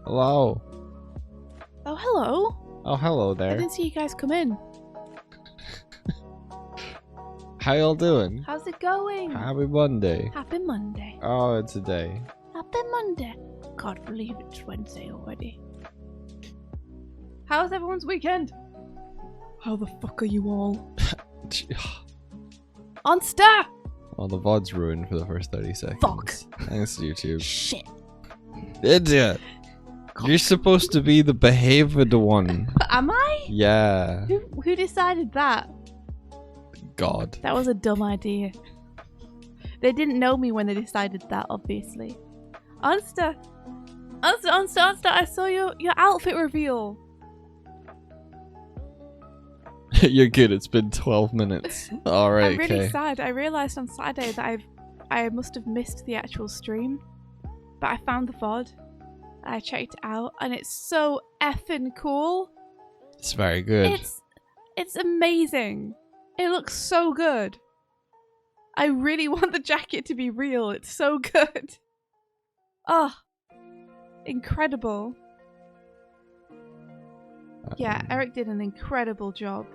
Hello. Oh, hello. Oh, hello I there. didn't see you guys come in. How y'all doing? How's it going? Happy Monday. Happy Monday. Oh, it's a day. Happy Monday. Can't believe it's Wednesday already. How's everyone's weekend? How the fuck are you all? Monster! Well, the VOD's ruined for the first 30 seconds. Fuck. Thanks, YouTube. Shit. Idiot. You're supposed to be the behaved one. Am I? Yeah. Who decided that? God. That was a dumb idea. They didn't know me when they decided that, obviously. Unster, I saw your outfit reveal. You're good. It's been 12 minutes. Alright, I'm really okay. sad. I realised on Saturday that I must have missed the actual stream. But I found the VOD. I checked it out and it's so effing cool. It's very good. It's amazing. It looks so good. I really want the jacket to be real. It's so good. Oh, incredible. Yeah, Eric did an incredible job.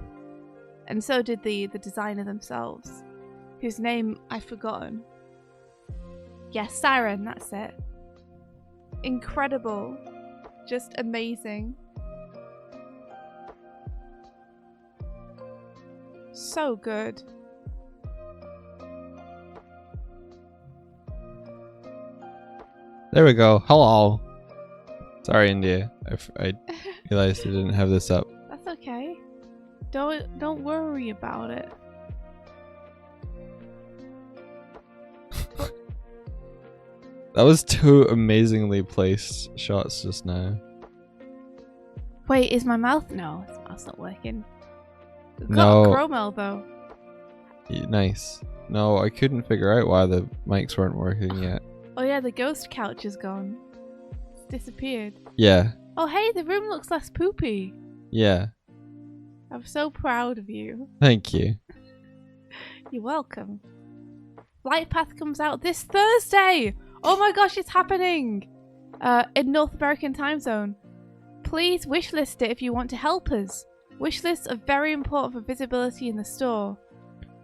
And so did the designer themselves, whose name I've forgotten. Yes, Siren, that's it. Incredible. Just amazing. So good. There we go. Hello. Sorry, India. I realized I didn't have this up. That's okay. Don't worry about it. That was two amazingly placed shots just now. Wait, is my mouth? No, my mouth's not working. Got No. Chromel though. Nice. No, I couldn't figure out why the mics weren't working yet. Oh yeah, the ghost couch is gone. It's disappeared. Yeah. Oh hey, the room looks less poopy. Yeah. I'm so proud of you. Thank you. You're welcome. Flight Path comes out this Thursday! Oh my gosh, it's happening! In North American time zone. Please wishlist it if you want to help us. Wishlists are very important for visibility in the store.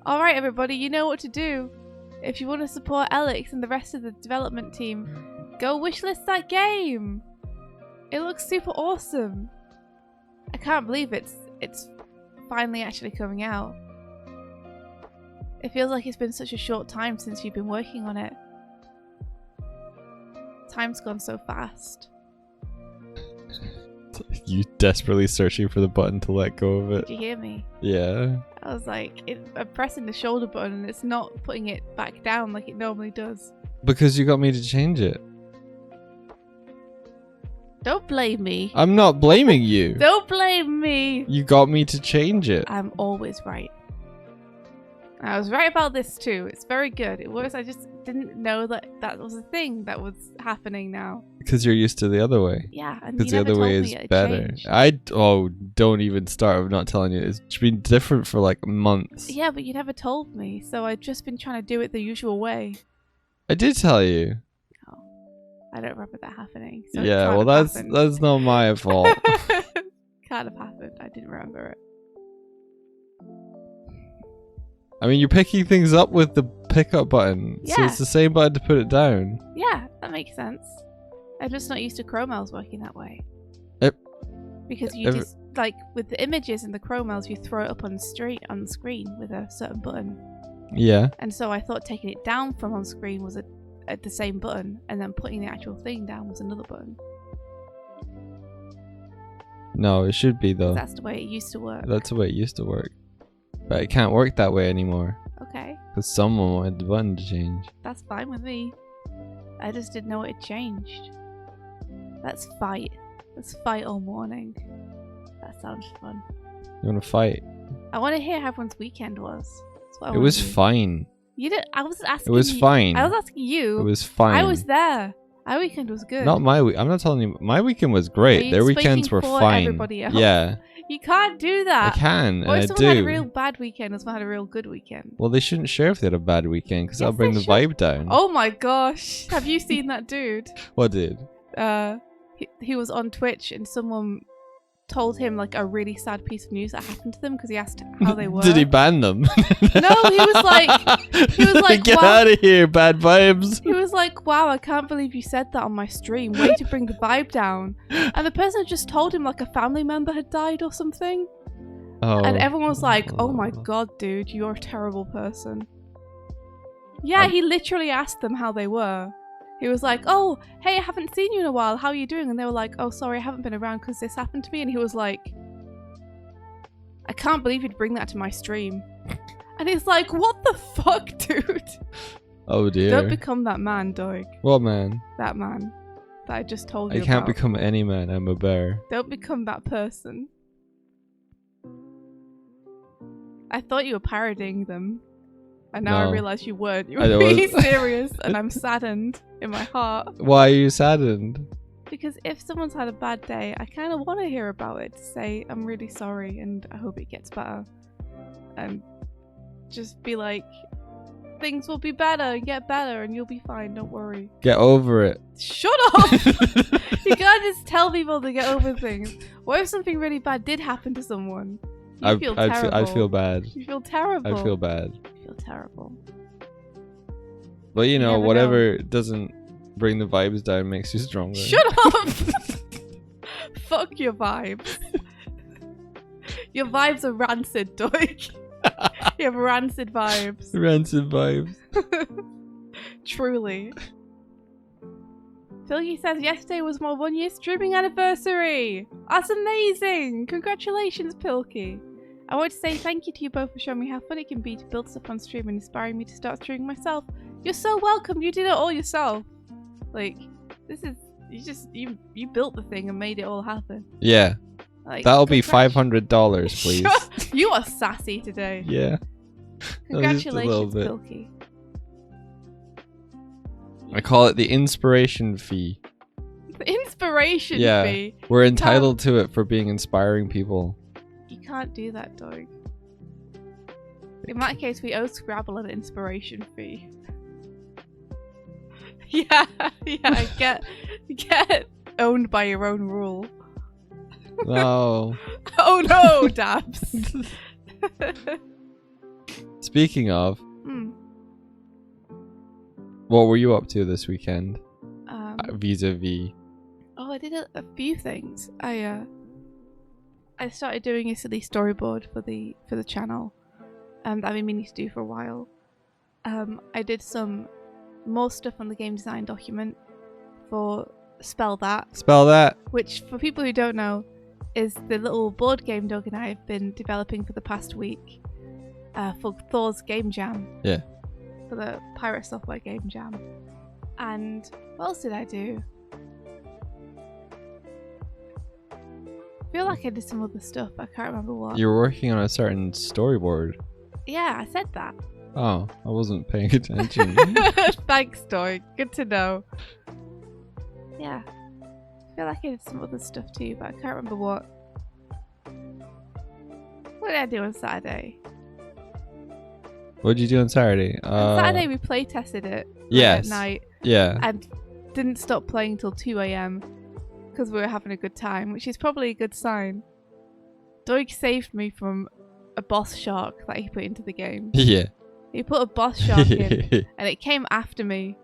Alright everybody, you know what to do. If you want to support Alex and the rest of the development team, go wishlist that game! It looks super awesome. I can't believe it's finally actually coming out. It feels like it's been such a short time since you've been working on it. Time's gone so fast. You desperately searching for the button to let go of it. Did you hear me? Yeah. I was like, I'm pressing the shoulder button and it's not putting it back down like it normally does. Because you got me to change it. Don't blame me. I'm not blaming you. Don't blame me. You got me to change it. I'm always right. I was right about this too. It's very good. It was. I just didn't know that that was a thing that was happening now. Because you're used to the other way. Yeah, and Because you the never other way told is me it better. changed. Don't even start with not telling you. It's been different for like months. Yeah, but you never told me, so I've just been trying to do it the usual way. I did tell you. Oh, I don't remember that happening. So Yeah, well that's not my fault. Can't have happened. I didn't remember it. I mean, you're picking things up with the pickup button, so Yeah. it's the same button to put it down. Yeah, that makes sense. I'm just not used to Chromels working that way. Because you just, like, with the images and the Chromels, you throw it up on screen with a certain button. Yeah. And so I thought taking it down from on screen was at the same button, and then putting the actual thing down was another button. No, it should be though. That's the way it used to work. That's the way it used to work. But it can't work that way anymore. Okay. Because someone wanted the button to change. That's fine with me. I just didn't know it had changed. Let's fight. Let's fight all morning. That sounds fun. You want to fight? I want to hear how everyone's weekend was. That's what I It wanna was do. fine. You didn't. I was asking. It was you. fine. I was asking you. It was fine. I was there. Our weekend was good. Not my week. I'm not telling you. My weekend was great. Are Their you weekends speaking were for fine. everybody else? Yeah, You can't do I that. can, and What I if someone had a do. real bad weekend and someone had a real good weekend? Well, they shouldn't share if they had a bad weekend because that'll Yes, bring they the should. vibe down. Oh my gosh! Have you seen that dude? What did? He was on Twitch and someone told him like a really sad piece of news that happened to them because he asked how they were. Did he ban them? No, he was like, get wow. out of here, bad vibes. He was like, wow, I can't believe you said that on my stream. Way to bring the vibe down. And the person just told him like a family member had died or something. Oh. And everyone was like, oh my god, dude, you're a terrible person. Yeah, he literally asked them how they were. He was like, oh, hey, I haven't seen you in a while. How are you doing? And they were like, oh, sorry, I haven't been around because this happened to me. And he was like, I can't believe you'd bring that to my stream. And he's like, what the fuck, dude? Oh dear. Don't become that man, Doig. What man? That man that I just told you I can't about. become any man. I'm a bear. Don't become that person. I thought you were parodying them. And now I No. realise you weren't. You I were was- really serious. And I'm saddened in my heart. Why are you saddened? Because if someone's had a bad day, I kind of want to hear about it. To say, I'm really sorry and I hope it gets better. And just be like, things will be better and get better and you'll be fine. Don't worry. Get over it. Shut up! You can't just tell people to get over things. What if something really bad did happen to someone? You feel terrible. I'd feel bad. You feel terrible. I feel bad. You feel terrible. But you know, never whatever doesn't bring the vibes down makes you stronger. Shut up! Fuck your vibes. Your vibes are rancid, Doig. You have rancid vibes. Rancid vibes. Truly. Philgy says yesterday was my 1 year streaming anniversary. That's amazing. Congratulations, Pilky. I want to say thank you to you both for showing me how fun it can be to build stuff on stream and inspiring me to start streaming myself. You're so welcome. You did it all yourself. Like, this is you built the thing and made it all happen. Yeah. Like, That'll be $500, please. You are sassy today. Yeah. Congratulations, bit. Pilky. I call it the inspiration fee. The inspiration Yeah. fee. We're entitled to it for being inspiring people. You can't do that, Doig. In that case, we owe Scrabble an inspiration fee. Yeah, get owned by your own rule. No. Oh no, Dabs. Speaking of, Hmm. what were you up to this weekend? Um, Vis-a-vis. Oh, I did a few things. I started doing a silly storyboard for the channel, that I've been meaning to do for a while. I did some more stuff on the game design document for Spell That, Spell that. which for people who don't know is the little board game Doug and I have been developing for the past week for Thor's Game Jam. Yeah. For the Pirate Software Game Jam. And what else did I do? I feel like I did some other stuff, but I can't remember what. You were working on a certain storyboard. Yeah, I said that. Oh, I wasn't paying attention. Thanks, Doig. Good to know. Yeah. I feel like I did some other stuff too, but I can't remember what. What did I do on Saturday? What did you do on Saturday? On Saturday we play tested it Yes. at night Yeah. and didn't stop playing till 2 a.m. because we were having a good time, which is probably a good sign. Doig saved me from a boss shark that he put into the game. Yeah. He put a boss shark in and it came after me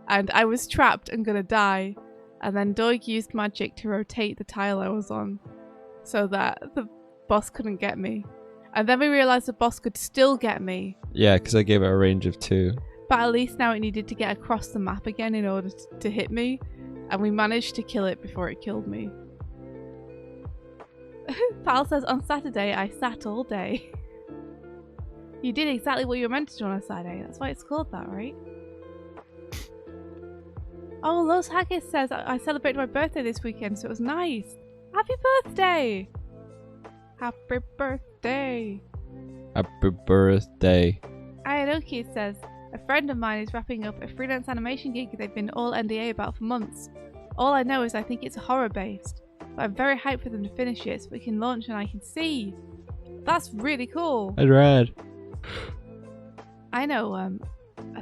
and I was trapped and gonna die, and then Doig used magic to rotate the tile I was on so that the boss couldn't get me, and then we realised the boss could still get me, Yeah, because I gave it a range of 2. but at least now it needed to get across the map again in order to hit me, and we managed to kill it before it killed me. Pal says, on Saturday, I sat all day. You did exactly what you were meant to do on a Saturday. That's why it's called that, right? Oh, Los Haggis says, I celebrated my birthday this weekend, so it was nice. Happy birthday! Happy birthday! Happy birthday. Ayanoki says, a friend of mine is wrapping up a freelance animation gig they've been all NDA about for months. All I know is I think it's horror-based, but I'm very hyped for them to finish it so we can launch and I can see. That's really cool. I'd rad. I know a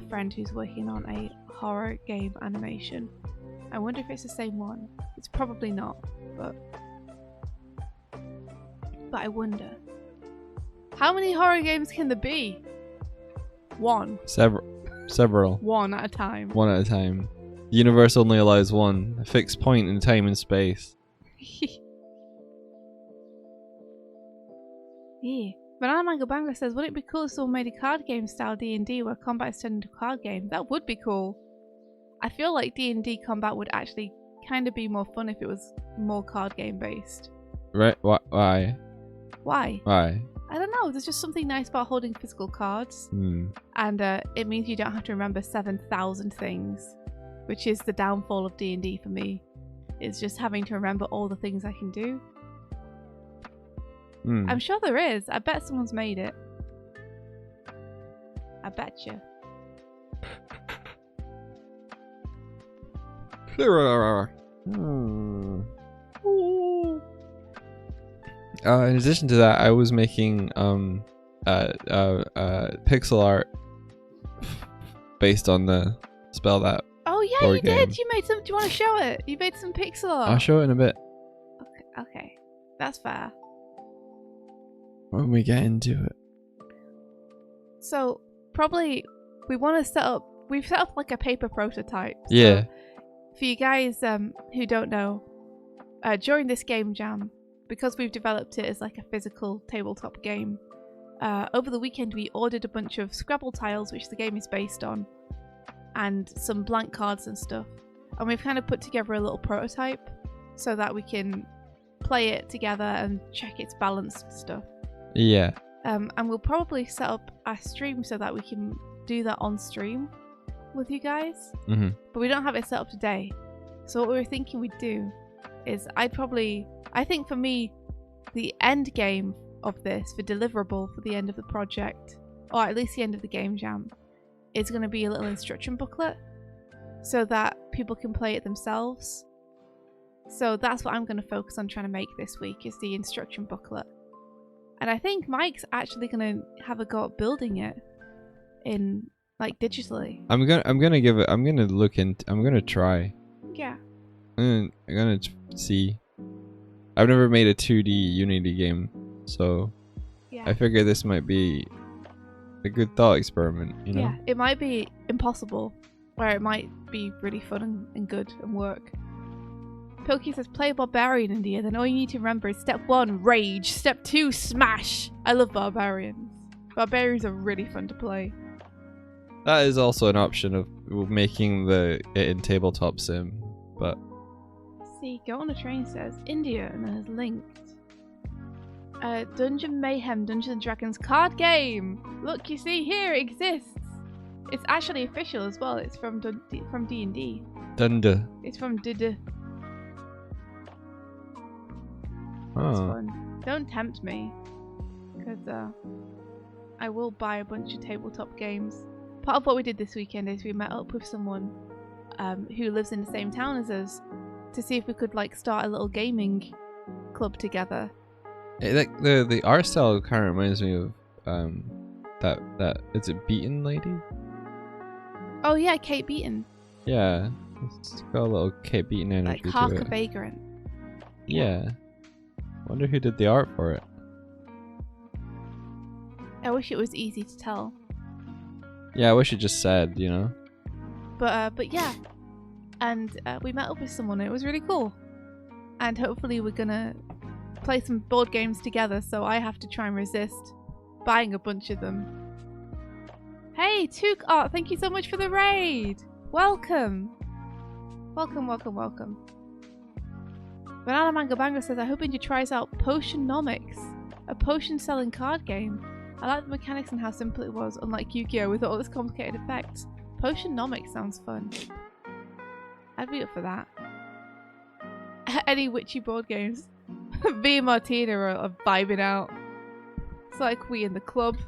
friend who's working on a horror game animation. I wonder if it's the same one. It's probably not, but I wonder. How many horror games can there be? One. Several. One at a time. One at a time. The universe only allows one. A fixed point in time and space. Yeah. Banana Mango Bango says, wouldn't it be cool if someone made a card game style D&D where combat is turned into a card game? That would be cool. I feel like D&D combat would actually kind of be more fun if it was more card game based. Right? Why? Why? Why? I don't know. There's just something nice about holding physical cards. And it means you don't have to remember 7,000 things, which is the downfall of D&D for me. It's just having to remember all the things I can do. I'm sure there is. I bet someone's made it. I betcha. In addition to that, I was making pixel art based on the spell that. Oh yeah, you did. You made some. Do you want to show it? You made some pixel art. I'll show it in a bit. Okay, that's fair. When we get into it. So probably we want to set up. We've set up like a paper prototype. Yeah. So for you guys who don't know, during this game jam, because we've developed it as like a physical tabletop game, over the weekend we ordered a bunch of Scrabble tiles, which the game is based on, and some blank cards and stuff. And we've kind of put together a little prototype so that we can play it together and check its balanced stuff. Yeah. And we'll probably set up a stream so that we can do that on stream with you guys. But we don't have it set up today. So what we were thinking we'd do is I think for me, the end game of this, for deliverable for the end of the project, or at least the end of the game jam, is going to be a little instruction booklet so that people can play it themselves. So that's what I'm going to focus on trying to make this week, is the instruction booklet. And I think Mike's actually going to have a go at building it in like digitally. I'm gonna try. Yeah. I'm gonna see. I've never made a 2D Unity game, so yeah. I figure this might be a good thought experiment, you know? Yeah, it might be impossible, where it might be really fun and good and work. Pilkey says, play Barbarian, India, then all you need to remember is step 1, rage, step 2, smash. I love Barbarians. Barbarians are really fun to play. That is also an option of making it in tabletop sim, but... See, Go on a Train says, India, and then it's linked. Dungeon Mayhem Dungeons & Dragons card game! Look, you see here, it exists! It's actually official as well, it's from D&D. Dunda. It's from D&D. That's fun. Don't tempt me, because I will buy a bunch of tabletop games. Part of what we did this weekend is we met up with someone who lives in the same town as us to see if we could like start a little gaming club together. Like the art style kind of reminds me of that is it Beaton lady? Oh yeah, Kate Beaton. Yeah, it's got a little Kate Beaton energy like half to it. a vagrant. Yeah. Wonder who did the art for it. I wish it was easy to tell. Yeah, I wish it just said, you know. But yeah, and we met up with someone and it was really cool. And hopefully we're gonna play some board games together, so I have to try and resist buying a bunch of them. Hey, Took Art, thank you so much for the raid! Welcome! Welcome, welcome, welcome. Banana Mango Bango says, I hope you tries out Potionnomics, a potion selling card game. I like the mechanics and how simple it was, unlike Yu-Gi-Oh! With all its complicated effects. Potionnomics sounds fun. I'd be up for that. Any witchy board games. Me and Martina are vibing out. It's like we in the club.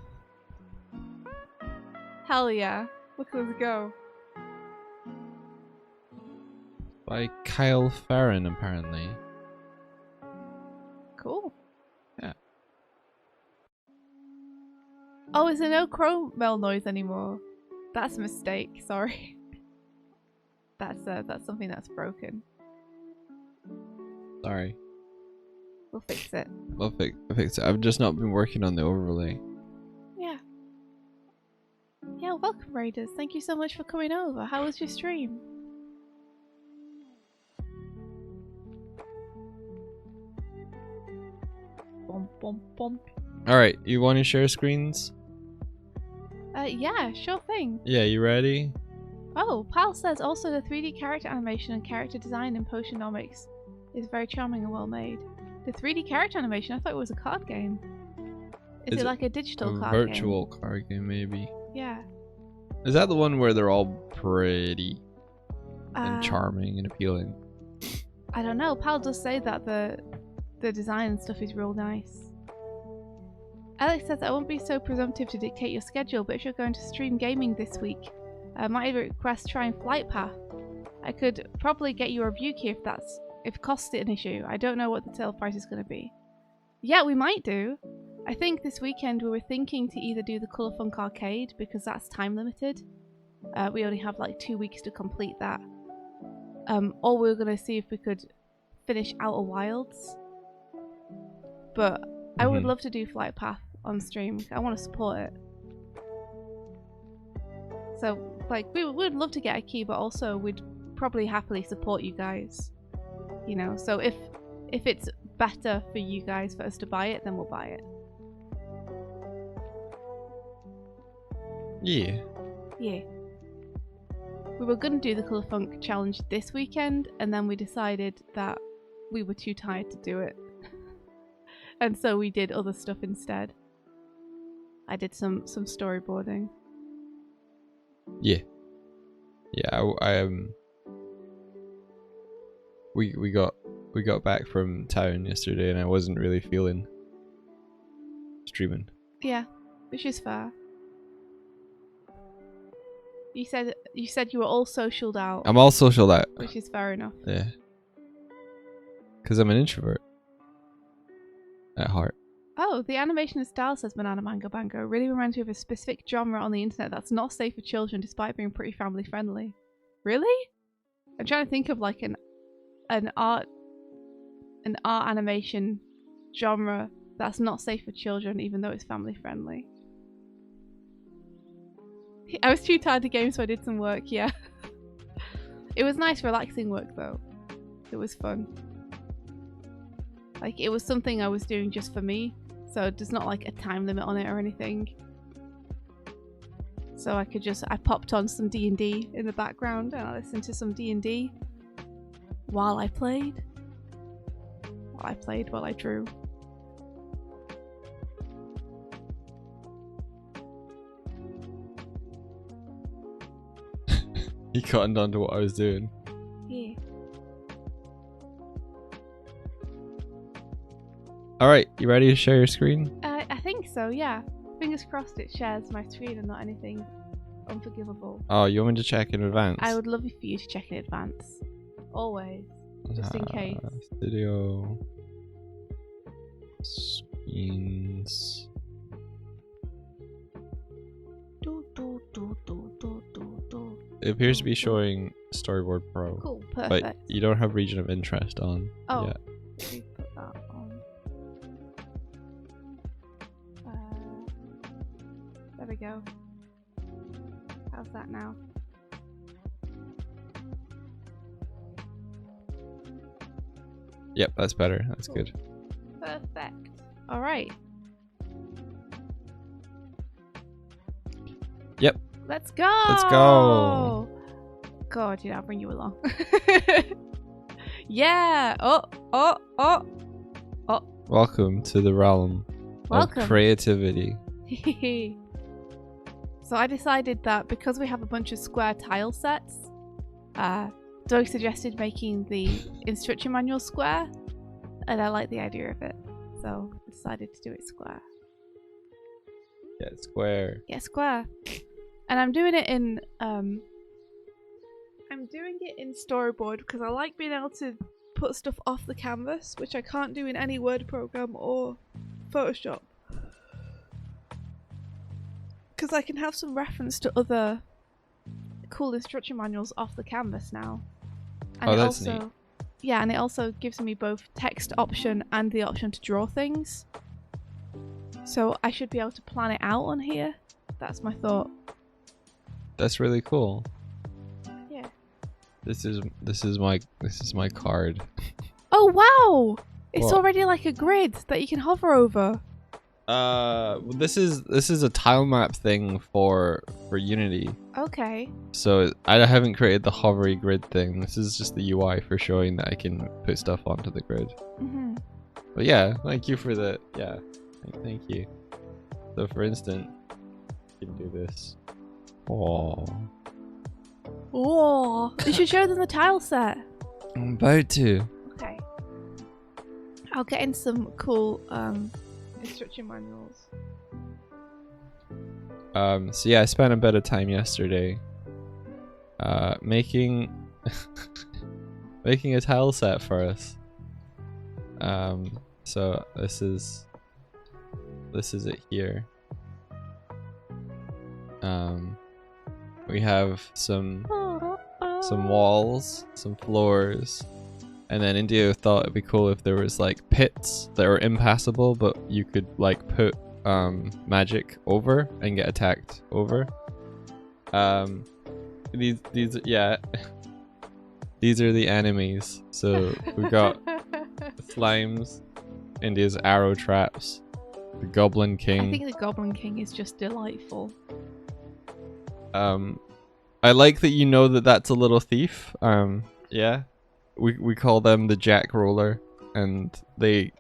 Hell yeah. Look at us go. By Kyle Farron, apparently. Cool. Yeah. Oh, is there no Chromel noise anymore? That's a mistake, sorry. That's something that's broken. Sorry. We'll fix it. We'll fix it. I've just not been working on the overlay. Yeah. Yeah, welcome Raiders. Thank you so much for coming over. How was your stream? Bum, bum, bum. Alright, you want to share screens? Yeah, sure thing. Yeah, you ready? Oh, Pal says also the 3D character animation and character design in Potionnomics is very charming and well made. The 3D character animation, I thought it was a card game. Is it like a digital card game? Virtual card game, maybe. Yeah. Is that the one where they're all pretty and charming and appealing? I don't know. Pal does say that the design and stuff is real nice. Alex says, I won't be so presumptive to dictate your schedule, but if you're going to stream gaming this week, I might request trying Flight Path. I could probably get you a review key if cost is an issue. I don't know what the sale price is going to be. Yeah, we might do. I think this weekend we were thinking to either do the Colour Funk Arcade, because that's time limited. We only have like 2 weeks to complete that. Or we were going to see if we could finish Outer Wilds. But I would love to do Flight Path on stream. I want to support it. So, like, we would love to get a key, but also we'd probably happily support you guys. You know, so if it's better for you guys for us to buy it, then we'll buy it. Yeah. Yeah. We were going to do the Colour Funk challenge this weekend, and then we decided that we were too tired to do it. And so we did other stuff instead. I did some storyboarding. Yeah. Yeah, we got back from town yesterday and I wasn't really feeling streaming. Yeah, which is fair. You said you were all socialed out. I'm all socialed out. Which is fair enough. Yeah. Because I'm an introvert. At heart. Oh, the animation and style, says Banana Mango Bango, really reminds me of a specific genre on the internet that's not safe for children despite being pretty family friendly. Really? I'm trying to think of like an art animation genre that's not safe for children even though it's family friendly. I was too tired to game, so I did some work, yeah. It was nice relaxing work though. It was fun. Like, it was something I was doing just for me, so there's not like a time limit on it or anything. So I popped on some D&D in the background and I listened to some D&D while I played. While I drew. He cottoned on to what I was doing. Yeah. Alright, you ready to share your screen? I think so, yeah. Fingers crossed it shares my screen and not anything unforgivable. Oh, you want me to check in advance? I would love for you to check in advance. Always. Just in case. Studio. Screens. It appears to be showing Storyboard Pro. Cool, perfect. But you don't have region of interest on yet. Let me put that on. There we go. How's that now? Yep, that's better. That's cool. Good. Perfect. Alright. Yep. Let's go! Let's go! God, I'll bring you along. Yeah. Oh. Welcome to the realm of creativity. So I decided that because we have a bunch of square tile sets, Doig suggested making the instruction manual square, and I like the idea of it, so I decided to do it square. Get square. Get square. And I'm doing it in storyboard because I like being able to put stuff off the canvas, which I can't do in any Word program or Photoshop. Because I can have some reference to other cool instruction manuals off the canvas now. And oh, that's neat. Yeah, and it also gives me both text option and the option to draw things. So I should be able to plan it out on here. That's my thought. That's really cool. Yeah. This is my card. Oh wow! It's What? already like a grid that you can hover over. This is a tile map thing for Unity. Okay. So I haven't created the hovery grid thing. This is just the UI for showing that I can put stuff onto the grid. Mhm. But yeah, thank you for the thank you. So for instance, you can do this. Oh. You should show them the tile set. I'm about to. Okay. I'll get in some cool instruction manuals. So yeah, I spent a bit of time yesterday making making a tile set for us. So this is it here. We have some walls, some floors, and then India thought it'd be cool if there was like pits that were impassable, but you could like put magic over and get attacked over. These yeah, these are the enemies. So we got slimes, India's arrow traps, the Goblin King. I think the Goblin King is just delightful. I like that you know that that's a little thief. Yeah, we call them the Jack Roller, and they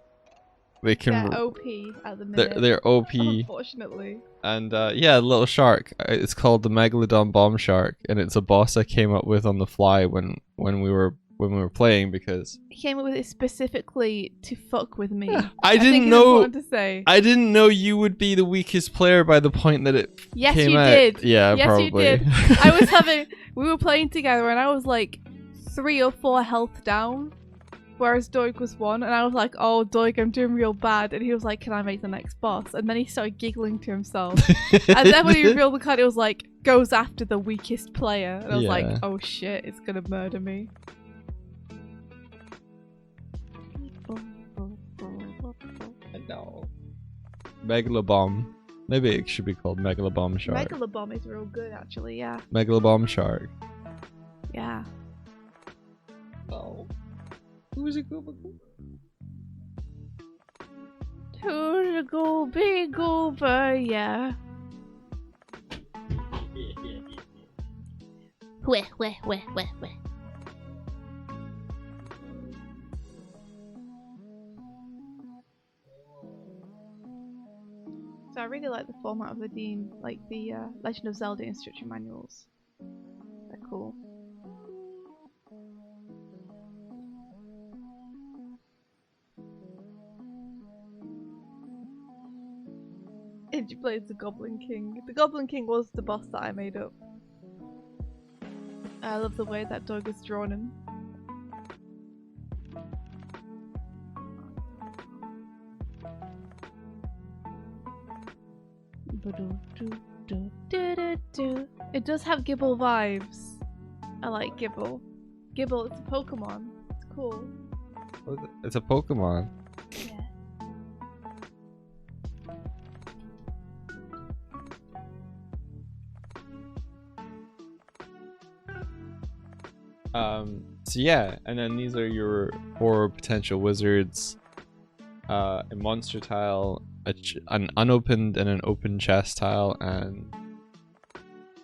can. They're OP at the minute. They're OP. Unfortunately. And yeah, little shark. It's called the Megalodon Bomb Shark, and it's a boss I came up with on the fly when we were playing because He came up with it specifically to fuck with me. I didn't know. I didn't know you would be the weakest player by the point that it came out. Did. Yeah, yes, probably. You did. We were playing together, and I was like 3 or 4 health down, whereas Doig was 1, and I was like, "Oh, Doig, I'm doing real bad," and he was like, "Can I make the next boss?" And then he started giggling to himself, and then when he revealed the card, it was like goes after the weakest player, and I was like, "Oh shit, it's gonna murder me." No. Megalobomb. Maybe it should be called Megalobomb Shark. Megalobomb is real good, actually. Yeah. Megalobomb Shark. Yeah. Oh. Who's a gooba gooba? Who's a gooby goober? Yeah. Weh. So I really like the format of the Dean, like the Legend of Zelda instruction manuals. They're cool. Indy plays the Goblin King. The Goblin King was the boss that I made up. I love the way that Doig has drawn him. It does have Gibble vibes. I like Gibble. Gibble, it's a Pokemon. It's cool. It's a Pokemon. Yeah. So yeah, and then these are your 4 potential wizards. A monster tile, an unopened and an open chest tile, and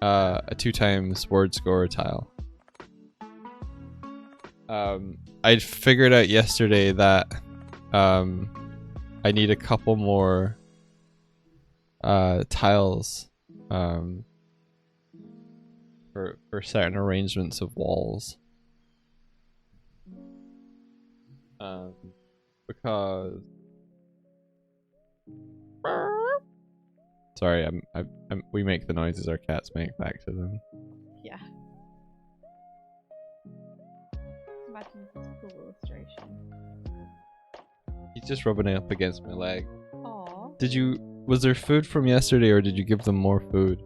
a 2x word score tile. I figured out yesterday that I need a couple more tiles for certain arrangements of walls. Because sorry, we make the noises our cats make back to them. Yeah. Imagine this cool illustration. He's just rubbing it up against my leg. Aww. Was there food from yesterday, or did you give them more food?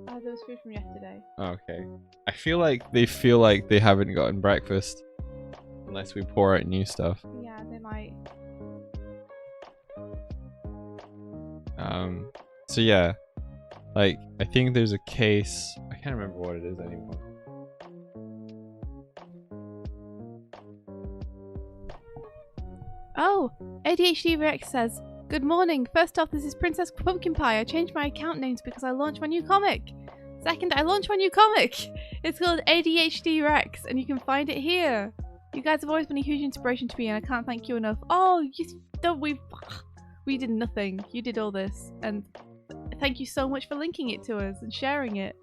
There was food from yesterday. Okay. I feel like they haven't gotten breakfast unless we pour out new stuff. Yeah, they might. So yeah, like I think there's a case. I can't remember what it is anymore. Oh, ADHD Rex says, "Good morning. First off, this is Princess Pumpkin Pie. I changed my account names because I launched my new comic. Second, I launched my new comic. It's called ADHD Rex, and you can find it here. You guys have always been a huge inspiration to me, and I can't thank you enough. Oh, we did nothing. You did all this, and thank you so much for linking it to us and sharing it.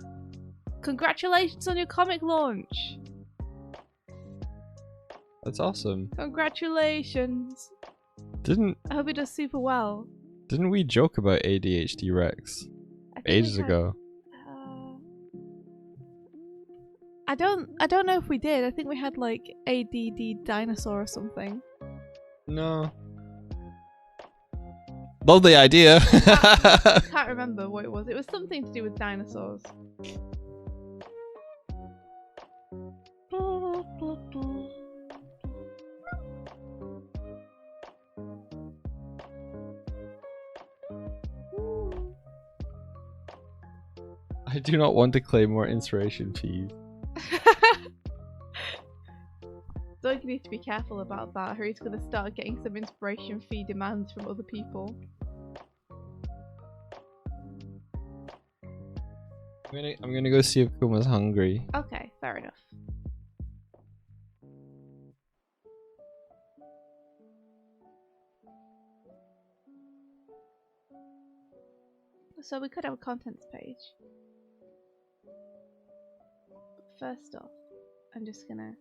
Congratulations on your comic launch. That's awesome. Congratulations. I hope it does super well. Didn't we joke about ADHD Rex ages ago? I don't know if we did. I think we had like ADD dinosaur or something. No. Love the idea. I can't remember what it was. It was something to do with dinosaurs. I do not want to claim more inspiration fees. Doig needs to be careful about that, or he's going to start getting some inspiration fee demands from other people. I'm gonna go see if Kuma's hungry. Okay, fair enough. So we could have a contents page. First off, I'm just gonna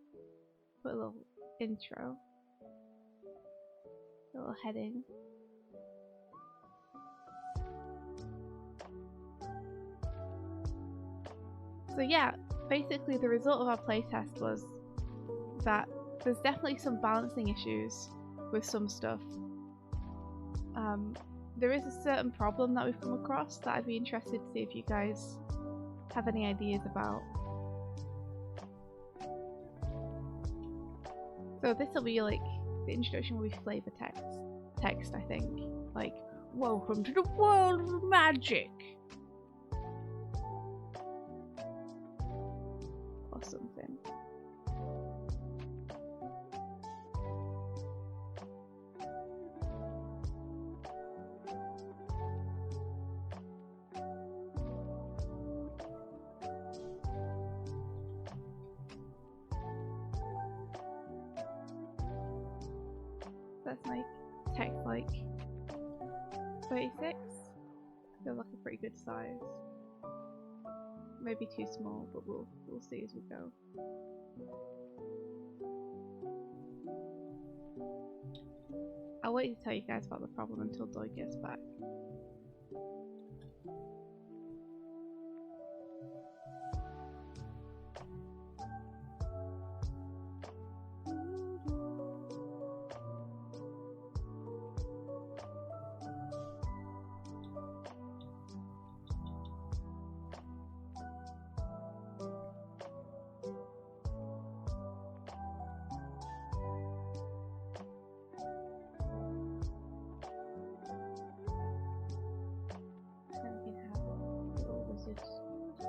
put a little intro, a little heading. So yeah, basically the result of our playtest was that there's definitely some balancing issues with some stuff. There is a certain problem that we've come across that I'd be interested to see if you guys have any ideas about. So this will be like, the introduction will be flavor text I think. Like, welcome to the world of magic! Or something. That's like text like 36. Feels like a pretty good size. Maybe too small, but we'll see as we go. I'll wait to tell you guys about the problem until Doig gets back.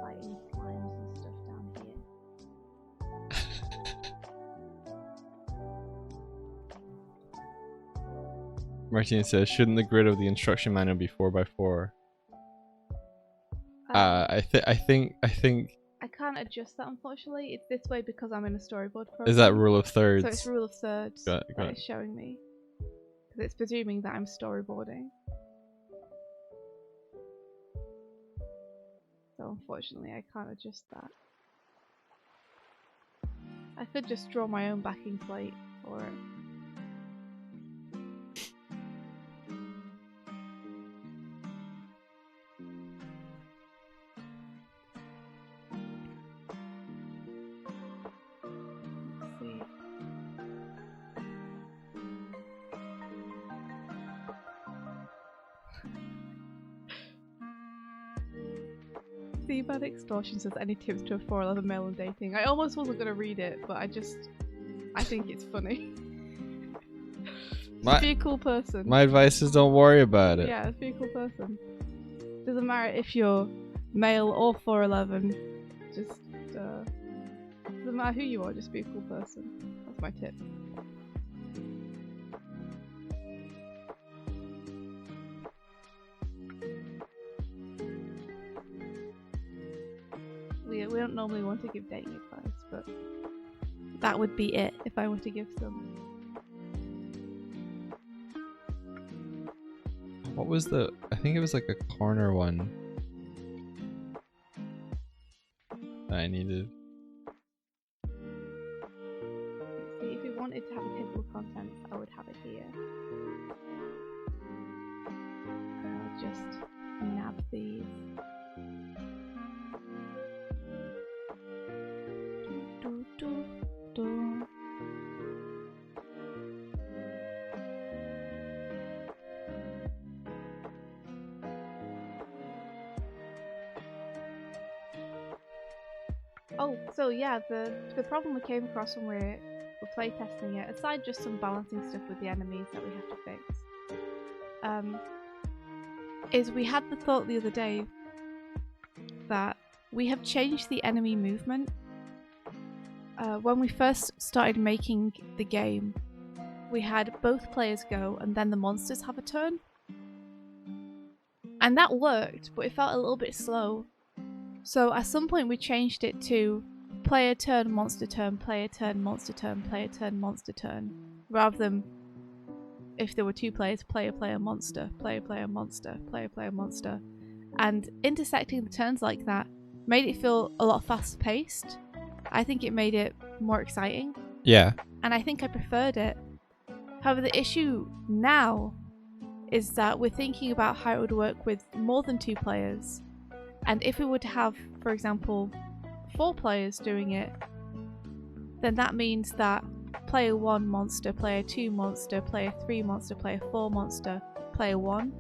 Fighting slimes and stuff down here. Martina says, shouldn't the grid of the instruction manual be 4x4? I think I can't adjust that, unfortunately. It's this way because I'm in a storyboard program. Is that rule of thirds? So it's rule of thirds Got it, that it's showing me. Because it's presuming that I'm storyboarding. So unfortunately I can't adjust that. I could just draw my own backing plate for it. Let's see. Seabed Extortion says, any tips to a 4'11" male on dating? I almost wasn't going to read it, but I think it's funny. Just be a cool person. My advice is don't worry about it. Yeah, be a cool person. Doesn't matter if you're male or 4'11", just doesn't matter who you are, just be a cool person. That's my tip. We don't normally want to give dating advice, but that would be it if I were to give some. What was the... I think it was like a corner one that I needed. See, if you wanted to have a table of contents, I would have it here. I'll just nab these. Oh, so yeah, the problem we came across when we're playtesting it, aside just some balancing stuff with the enemies that we have to fix, is we had the thought the other day that we have changed the enemy movement. When we first started making the game, we had both players go and then the monsters have a turn. And that worked, but it felt a little bit slow. So at some point we changed it to player turn, monster turn, player turn, monster turn, player turn, monster turn. Rather than, if there were two players, player, player, monster, player, player, monster, player, player, monster. And intersecting the turns like that made it feel a lot fast paced. I think it made it more exciting. Yeah. And I think I preferred it. However, the issue now is that we're thinking about how it would work with more than two players. And if we were to have, for example, 4 players doing it, then that means that player 1 monster, player 2 monster, player 3 monster, player 4 monster, player 1.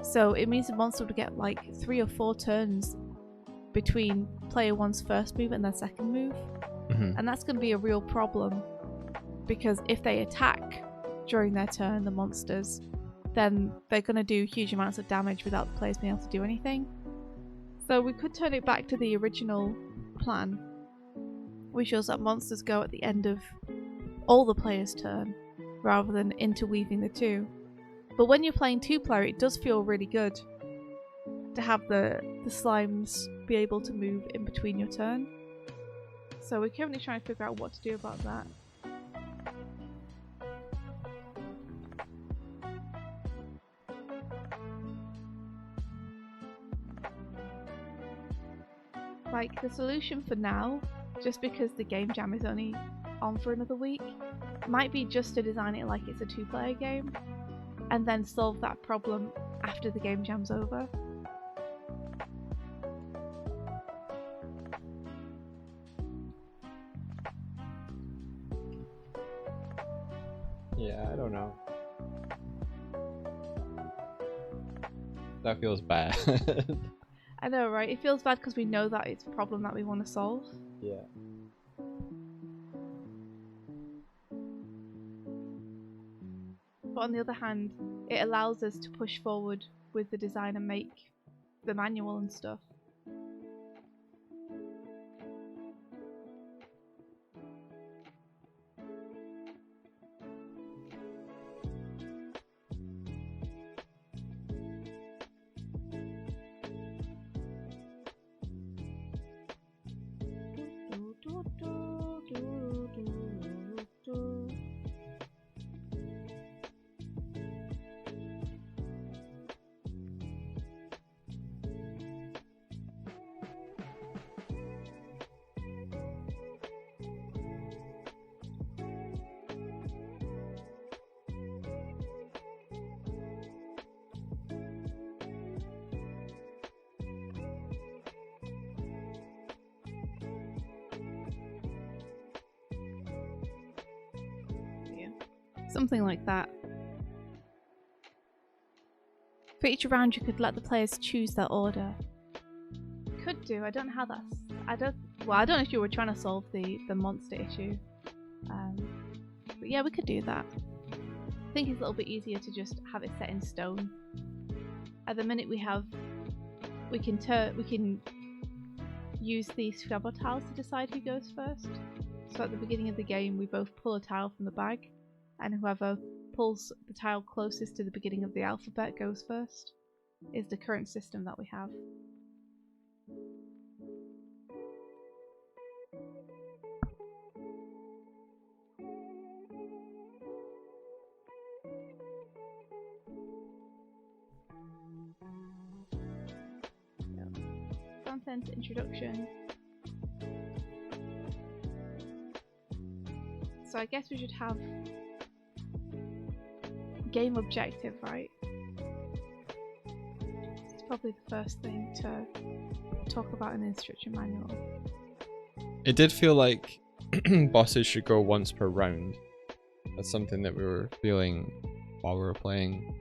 So it means the monster would get like 3 or 4 turns between player 1's first move and their second move. Mm-hmm. And that's going to be a real problem, because if they attack during their turn, the monsters, then they're going to do huge amounts of damage without the players being able to do anything. So we could turn it back to the original plan, which was that monsters go at the end of all the players' turn, rather than interweaving the two. But when you're playing 2-player, it does feel really good to have the slimes be able to move in between your turn. So we're currently trying to figure out what to do about that. Like, the solution for now, just because the game jam is only on for another week, might be just to design it like it's a 2-player game, and then solve that problem after the game jam's over. Yeah, I don't know. That feels bad. I know, right? It feels bad because we know that it's a problem that we want to solve. Yeah. But on the other hand, it allows us to push forward with the design and make the manual and stuff. Something like that. For each round, you could let the players choose their order. Could do. I don't know how that's. I don't know if you were trying to solve the monster issue. But yeah, we could do that. I think it's a little bit easier to just have it set in stone. At the minute, we can use these Flavour tiles to decide who goes first. So at the beginning of the game, we both pull a tile from the bag, and whoever pulls the tile closest to the beginning of the alphabet goes first, is the current system that we have. Content introduction. So I guess we should have game objective, right? It's probably the first thing to talk about in the instruction manual. It did feel like bosses should go once per round. That's something that we were feeling while we were playing.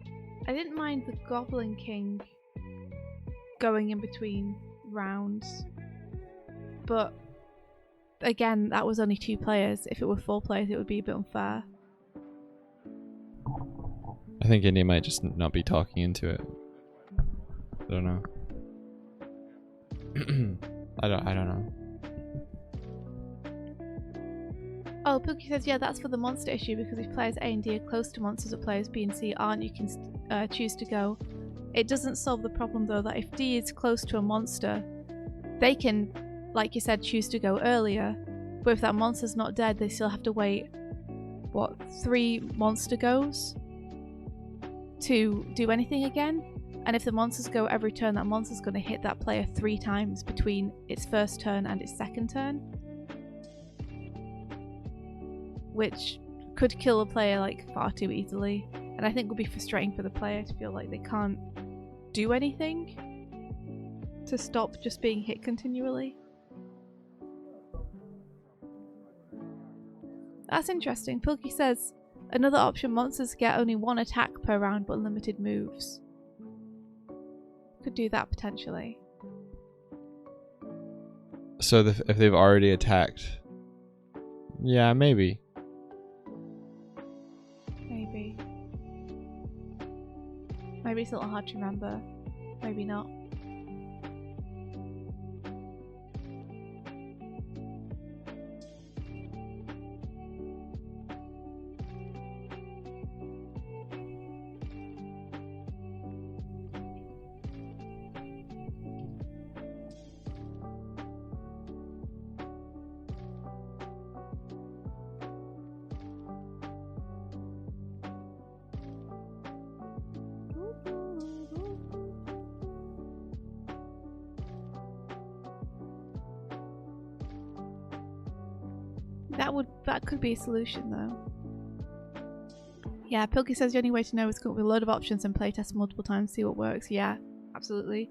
I didn't mind the Goblin King going in between rounds, but again, that was only 2 players. If it were 4 players, it would be a bit unfair. I think India might just not be talking into it. I don't know. I don't know. Oh, Pookie says, yeah, that's for the monster issue, because if players A and D are close to monsters but players B and C aren't, you can choose to go. It doesn't solve the problem, though, that if D is close to a monster, they can, like you said, choose to go earlier. But if that monster's not dead, they still have to wait, what, 3 monster goes to do anything again? And if the monsters go every turn, that monster's going to hit that player 3 times between its first turn and its second turn, which could kill a player like far too easily, and I think would be frustrating for the player to feel like they can't do anything to stop just being hit continually. That's interesting. Pilkey says, another option, monsters get only 1 attack per round but limited moves. Could do that potentially. So if they've already attacked, yeah, maybe. Maybe it's a little hard to remember. Maybe not. That could be a solution, though. Yeah, Pilkey says the only way to know is to come up with a load of options and playtest multiple times, see what works. Yeah, absolutely.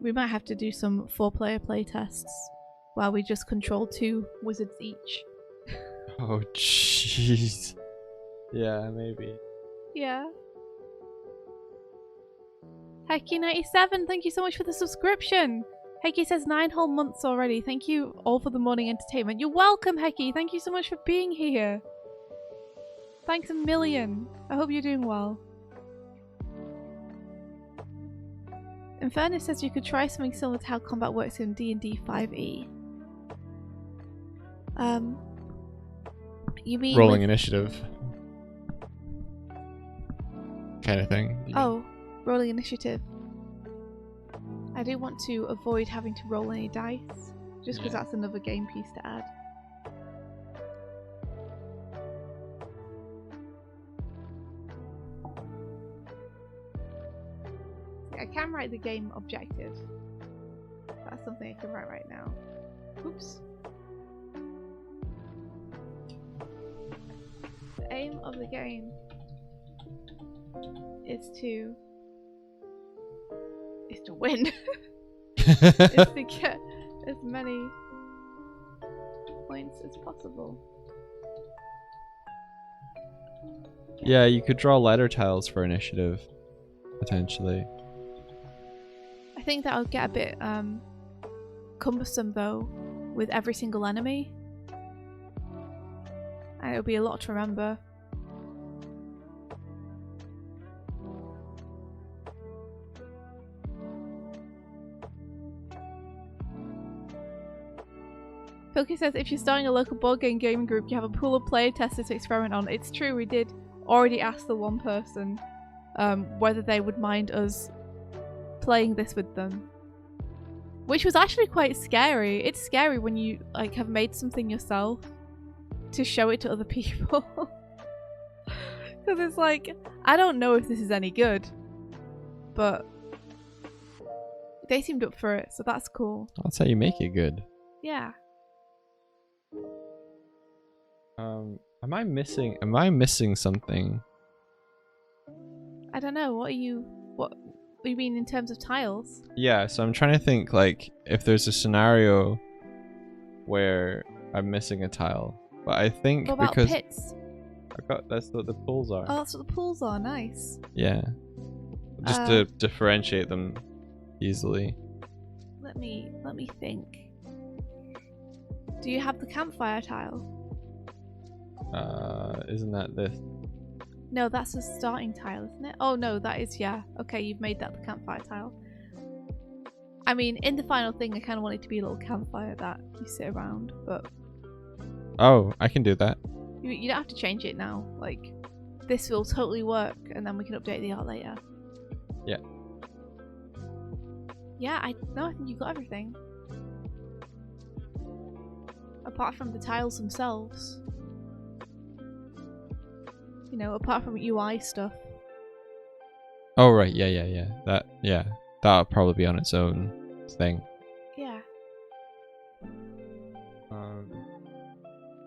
We might have to do some 4-player playtests while we just control 2 wizards each. Oh, jeez. Yeah, maybe. Yeah. Hecky97, thank you so much for the subscription. Hecky says 9 whole months already. Thank you all for the morning entertainment. You're welcome, Hecky. Thank you so much for being here. Thanks a million. I hope you're doing well. Inferno says you could try something similar to how combat works in D&D 5e. You mean rolling initiative kind of thing? Oh, rolling initiative. I do want to avoid having to roll any dice, just because Yeah. that's another game piece to add. I can write the game objective. That's something I can write right now. Oops. The aim of the game is to win. Is to get as many points as possible. Yeah, you could draw ladder tiles for initiative, potentially. I think that'll get a bit cumbersome though, with every single enemy. And it'll be a lot to remember. Filky says, if you're starting a local board game gaming group, you have a pool of play testers to experiment on. It's true, we did already ask the one person whether they would mind us playing this with them. Which was actually quite scary. It's scary when you like have made something yourself to show it to other people. Because it's like, I don't know if this is any good, but they seemed up for it, so that's cool. That's how you make it good. Yeah. Am I missing something? I don't know. What do you mean in terms of tiles? Yeah, so I'm trying to think like if there's a scenario where I'm missing a tile. But I think What about because pits? that's what the pools are. Oh, that's what the pools are. Nice. Yeah. Just to differentiate them easily. Let me think. Do you have the campfire tile? Isn't that this? No, that's a starting tile, isn't it? Oh no, that is, yeah. Okay, you've made that the campfire tile. I mean, in the final thing, I kind of want it to be a little campfire that you sit around, but... Oh, I can do that. You don't have to change it now. Like, this will totally work, and then we can update the art later. Yeah. Yeah, I think you got everything. Apart from the tiles themselves. You know, apart from UI stuff. Oh right, yeah. That'll probably be on its own thing. Yeah.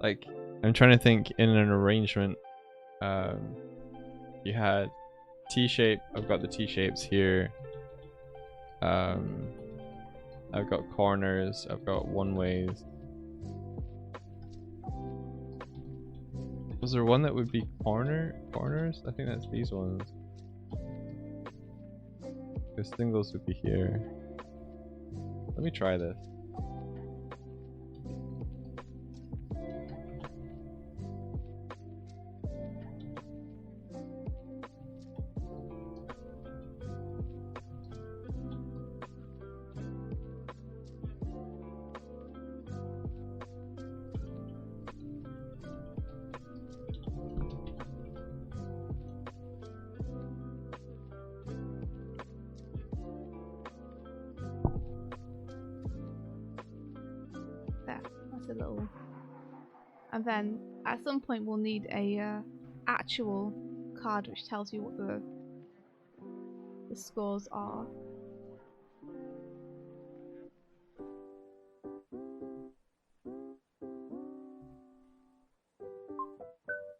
Like I'm trying to think in an arrangement. You had T-shape. I've got the T-shapes here. I've got corners. I've got one-ways. Was there one that would be corners? I think that's these ones. The singles would be here. Let me try this. A little, and then at some point we'll need a actual card which tells you what the scores are.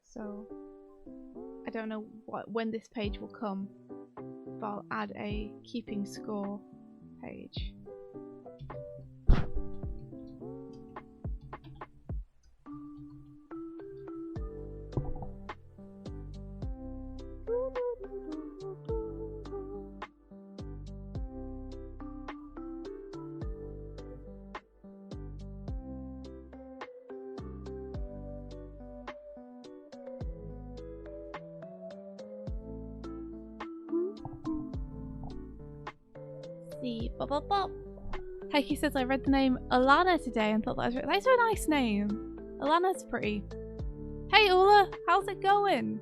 So I don't know when this page will come, but I'll add a keeping score page. See, bop bop bop. Heiki says I read the name Alana today and thought that's a nice name. Alana's pretty. Hey Ula, how's it going?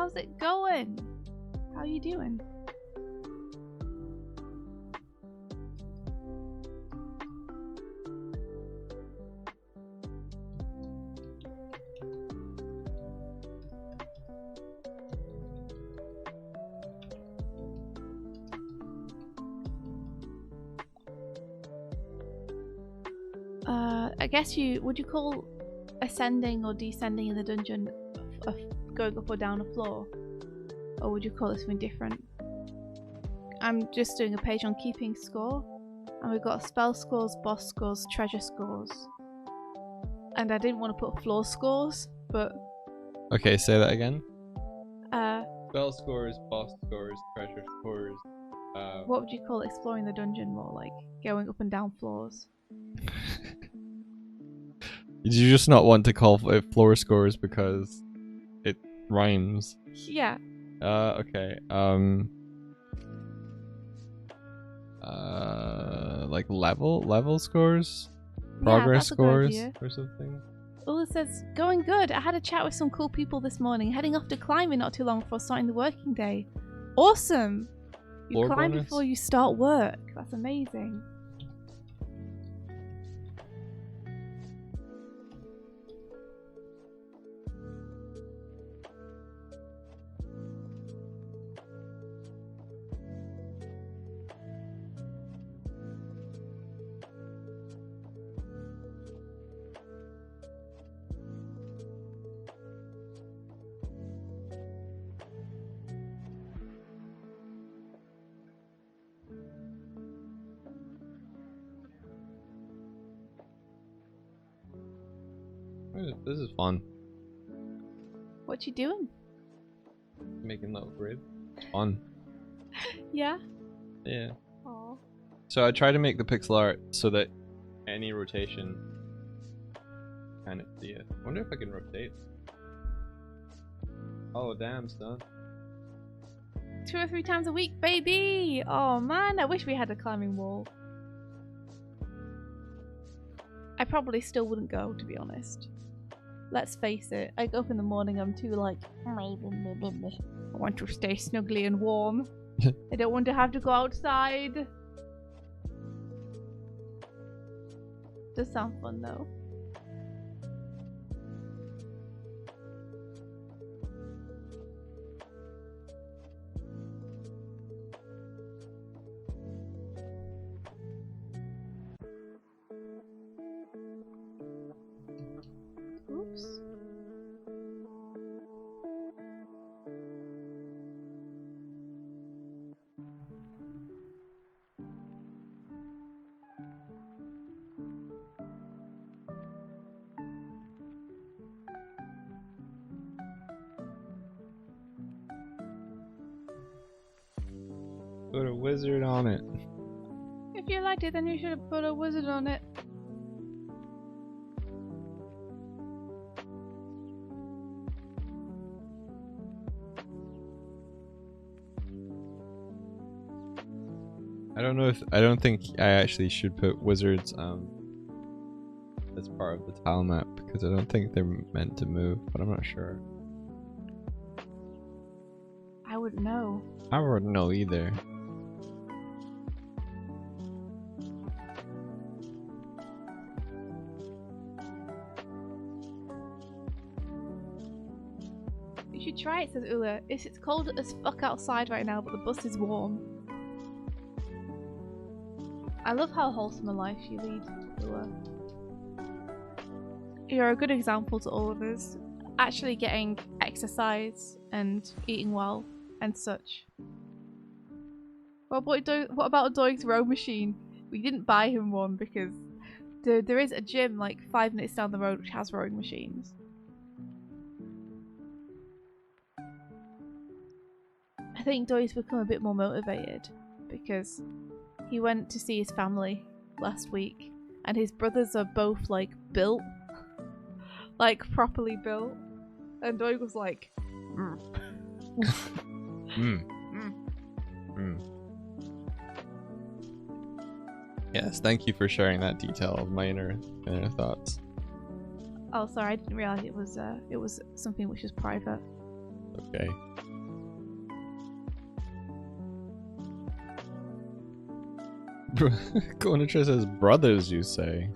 how's it going? How are you doing? I guess would you call ascending or descending in the dungeon going up or down a floor? Or would you call it something different? I'm just doing a page on keeping score, and we've got spell scores, boss scores, treasure scores. And I didn't want to put floor scores, but... Okay, say that again. Spell scores, boss scores, treasure scores. What would you call exploring the dungeon more like? Going up and down floors? Did you just not want to call it floor scores because it rhymes? Yeah. Okay. Like level scores? Progress scores or something? Oh, it says, going good. I had a chat with some cool people this morning, heading off to climbing not too long before starting the working day. Awesome! You Floor climb bonus? before you start work. That's amazing. This is fun. What you doing? Making little grid. It's fun. Yeah? Yeah. Aww. So I try to make the pixel art so that any rotation kind of see it. I wonder if I can rotate. Oh damn, son. 2 or 3 times a week, baby! Oh man, I wish we had a climbing wall. I probably still wouldn't go, to be honest. Let's face it, I go up in the morning, I'm too like, I want to stay snuggly and warm. I don't want to have to go outside. Does sound fun though. Oops. Put a wizard on it. If you liked it, then you should have put a wizard on it. I don't think I actually should put wizards as part of the tile map because I don't think they're meant to move, but I'm not sure. I wouldn't know. I wouldn't know either. You should try it, says Ula. It's cold as fuck outside right now, but the bus is warm. I love how wholesome a life you lead, Ula. You're a good example to all of us. Actually getting exercise and eating well and such. What about Doig's row machine? We didn't buy him one because there is a gym like 5 minutes down the road which has rowing machines. I think Doig's become a bit more motivated because he went to see his family last week and his brothers are both like built. Like properly built. And Doig was like Yes, thank you for sharing that detail of my inner thoughts. Oh sorry, I didn't realise it was something which was private. Okay. Cornicha says brothers, you say?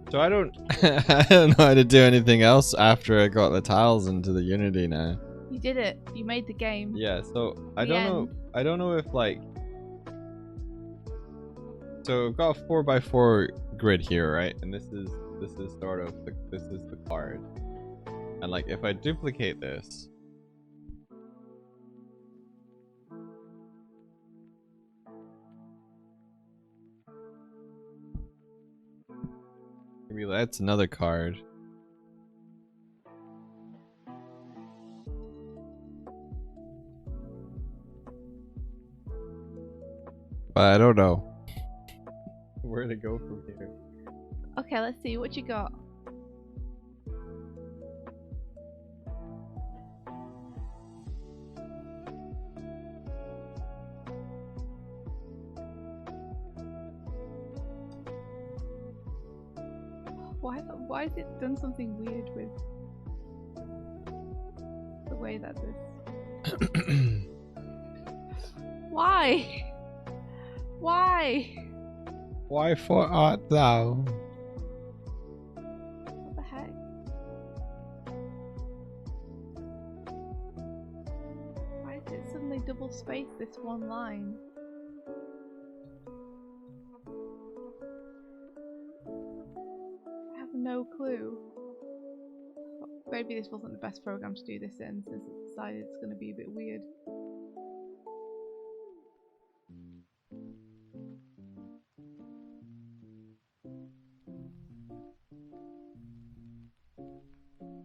So I don't I don't know how to do anything else after I got the tiles into the Unity now. You did it. You made the game. Yeah, so I The don't know end. I don't know if like so I've got a 4x4 grid here, right? And this is sort of this is the card. And like if I duplicate this, maybe that's another card. But I don't know where to go from here. Okay, let's see what you got. Why has it done something weird with the way that this? Why? Why? Why for art thou? What the heck? Why is it suddenly double spaced this one line? I have no clue. Maybe this wasn't the best program to do this in, since it decided it's going to be a bit weird.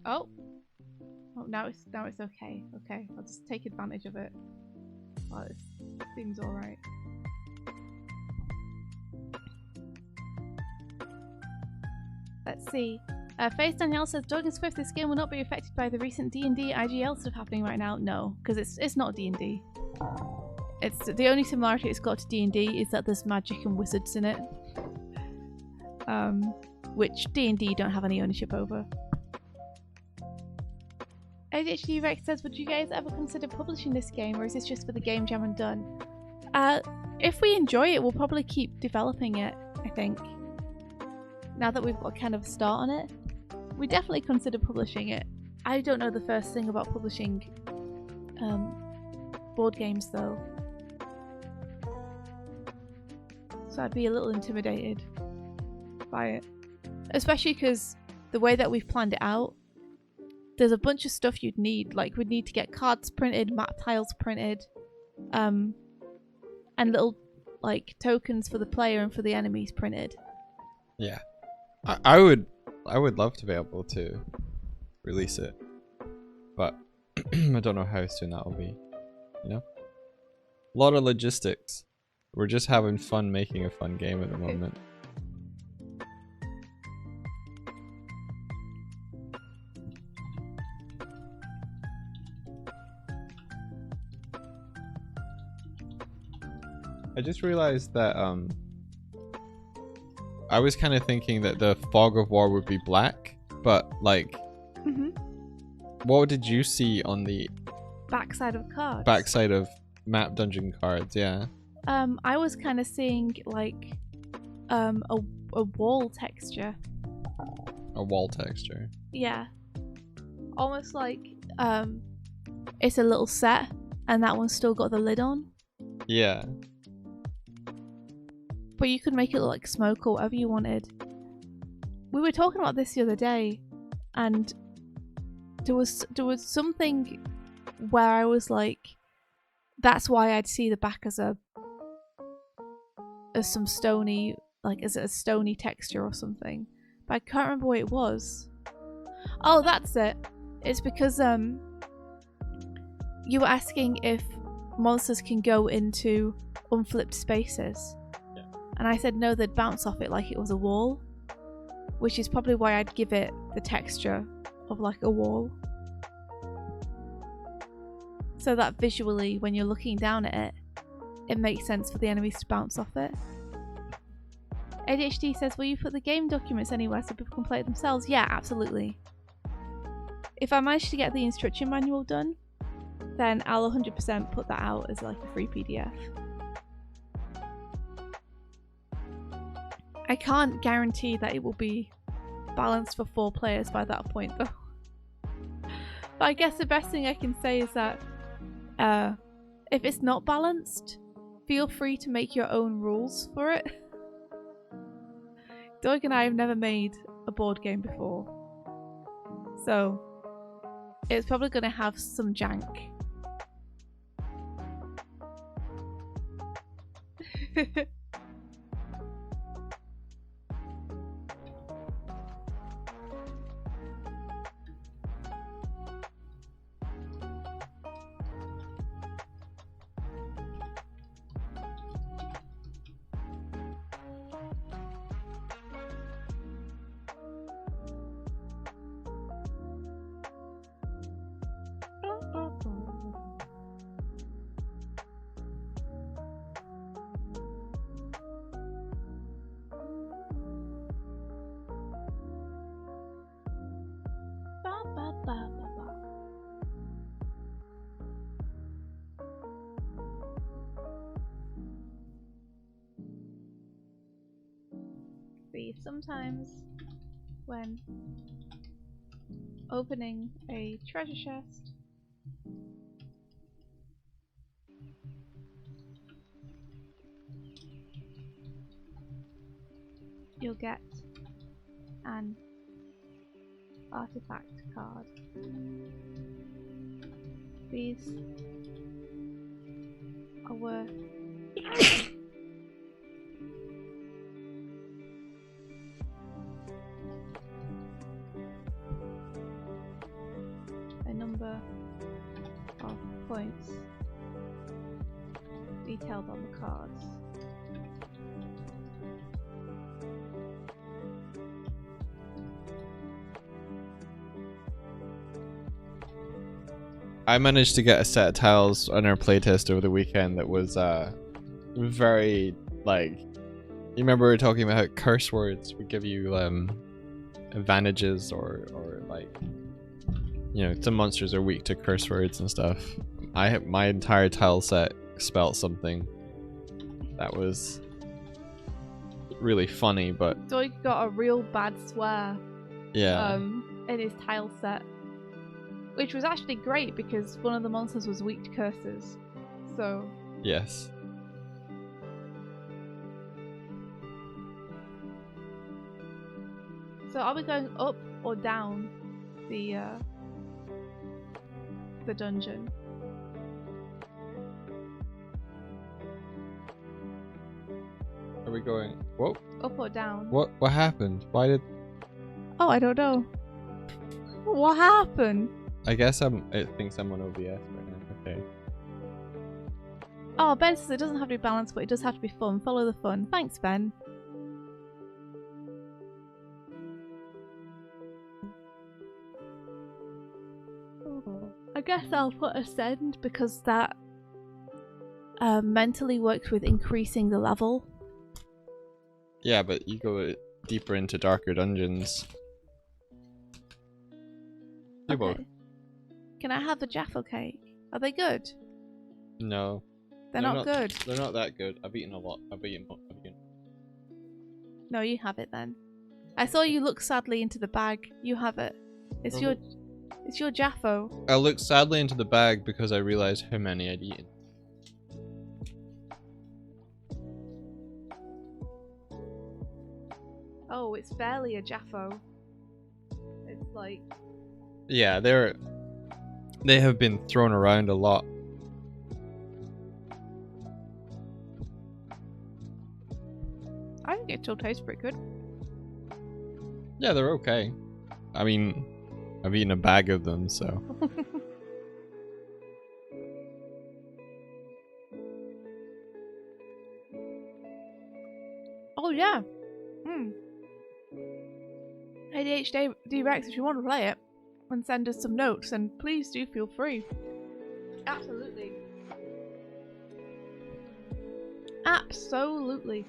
Oh, now it's okay. Okay, I'll just take advantage of it. Well, this seems all right. Let's see. Face Danielle says, Doig and Swift, this game will not be affected by the recent D&D IGL stuff happening right now. No, because it's not D&D. It's the only similarity it's got to D&D is that there's magic and wizards in it, which D&D don't have any ownership over. ADHD Rex says, would you guys ever consider publishing this game, or is this just for the game jam and done? If we enjoy it, we'll probably keep developing it, I think. Now that we've got kind of a start on it, we definitely consider publishing it. I don't know the first thing about publishing board games though, so I'd be a little intimidated by it, especially because the way that we've planned it out, there's a bunch of stuff you'd need. Like, we'd need to get cards printed, map tiles printed, and little like tokens for the player and for the enemies printed. Yeah, I would love to be able to release it, but I don't know how soon that will be. You know, a lot of logistics. We're just having fun making a fun game at the moment. I just realized that I was kind of thinking that the fog of war would be black, but like, what did you see on the Backside of cards. backside of map dungeon cards? Yeah. I was kind of seeing like a wall texture. A wall texture. Yeah. Almost like it's a little set and that one's still got the lid on. Yeah. But you could make it look like smoke or whatever you wanted. We were talking about this the other day, and there was something where I was like, that's why I'd see the back as some stony, like as a stony texture or something. But I can't remember what it was. Oh, that's it. It's because you were asking if monsters can go into unflipped spaces. Yeah. And I said no, they'd bounce off it like it was a wall. Which is probably why I'd give it the texture of like a wall. So that visually, when you're looking down at it, it makes sense for the enemies to bounce off it. ADHD says, will you put the game documents anywhere so people can play it themselves? Yeah, absolutely. If I manage to get the instruction manual done, then I'll 100% put that out as like a free PDF. I can't guarantee that it will be balanced for 4 players by that point though. But I guess the best thing I can say is that if it's not balanced, feel free to make your own rules for it. Doig and I have never made a board game before, so it's probably going to have some jank. Sometimes when opening a treasure chest, you'll get an artifact card. These are worth a number of points detailed on the cards. I managed to get a set of tiles on our playtest over the weekend that was very, like, you remember we were talking about how curse words would give you advantages or like, you know, some monsters are weak to curse words and stuff. My entire tile set spelt something that was really funny, but Doig got a real bad swear yeah, in his tile set, which was actually great because one of the monsters was weak to curses. So yes. So are we going up or down the dungeon? Are we going? Whoa! Up or down? What happened? Why did? Oh, I don't know. What happened? I guess I think someone OBS right now. Okay. Oh, Ben says it doesn't have to be balanced, but it does have to be fun. Follow the fun. Thanks, Ben. I guess I'll put ascend because that mentally works with increasing the level. Yeah, but you go deeper into darker dungeons. Do both. Can I have the Jaffa cake? Are they good? No. They're not good. They're not that good. I've eaten a lot. I've eaten. No, you have it then. I saw you look sadly into the bag. You have it. It's your Jaffo. I looked sadly into the bag because I realized how many I'd eaten. Oh, it's barely a Jaffo. It's like... Yeah, they have been thrown around a lot. I think it still tastes pretty good. Yeah, they're okay. I mean, I've eaten a bag of them, so. Oh yeah. ADHD Rex, if you want to play it and send us some notes, then please do feel free. Absolutely. Absolutely.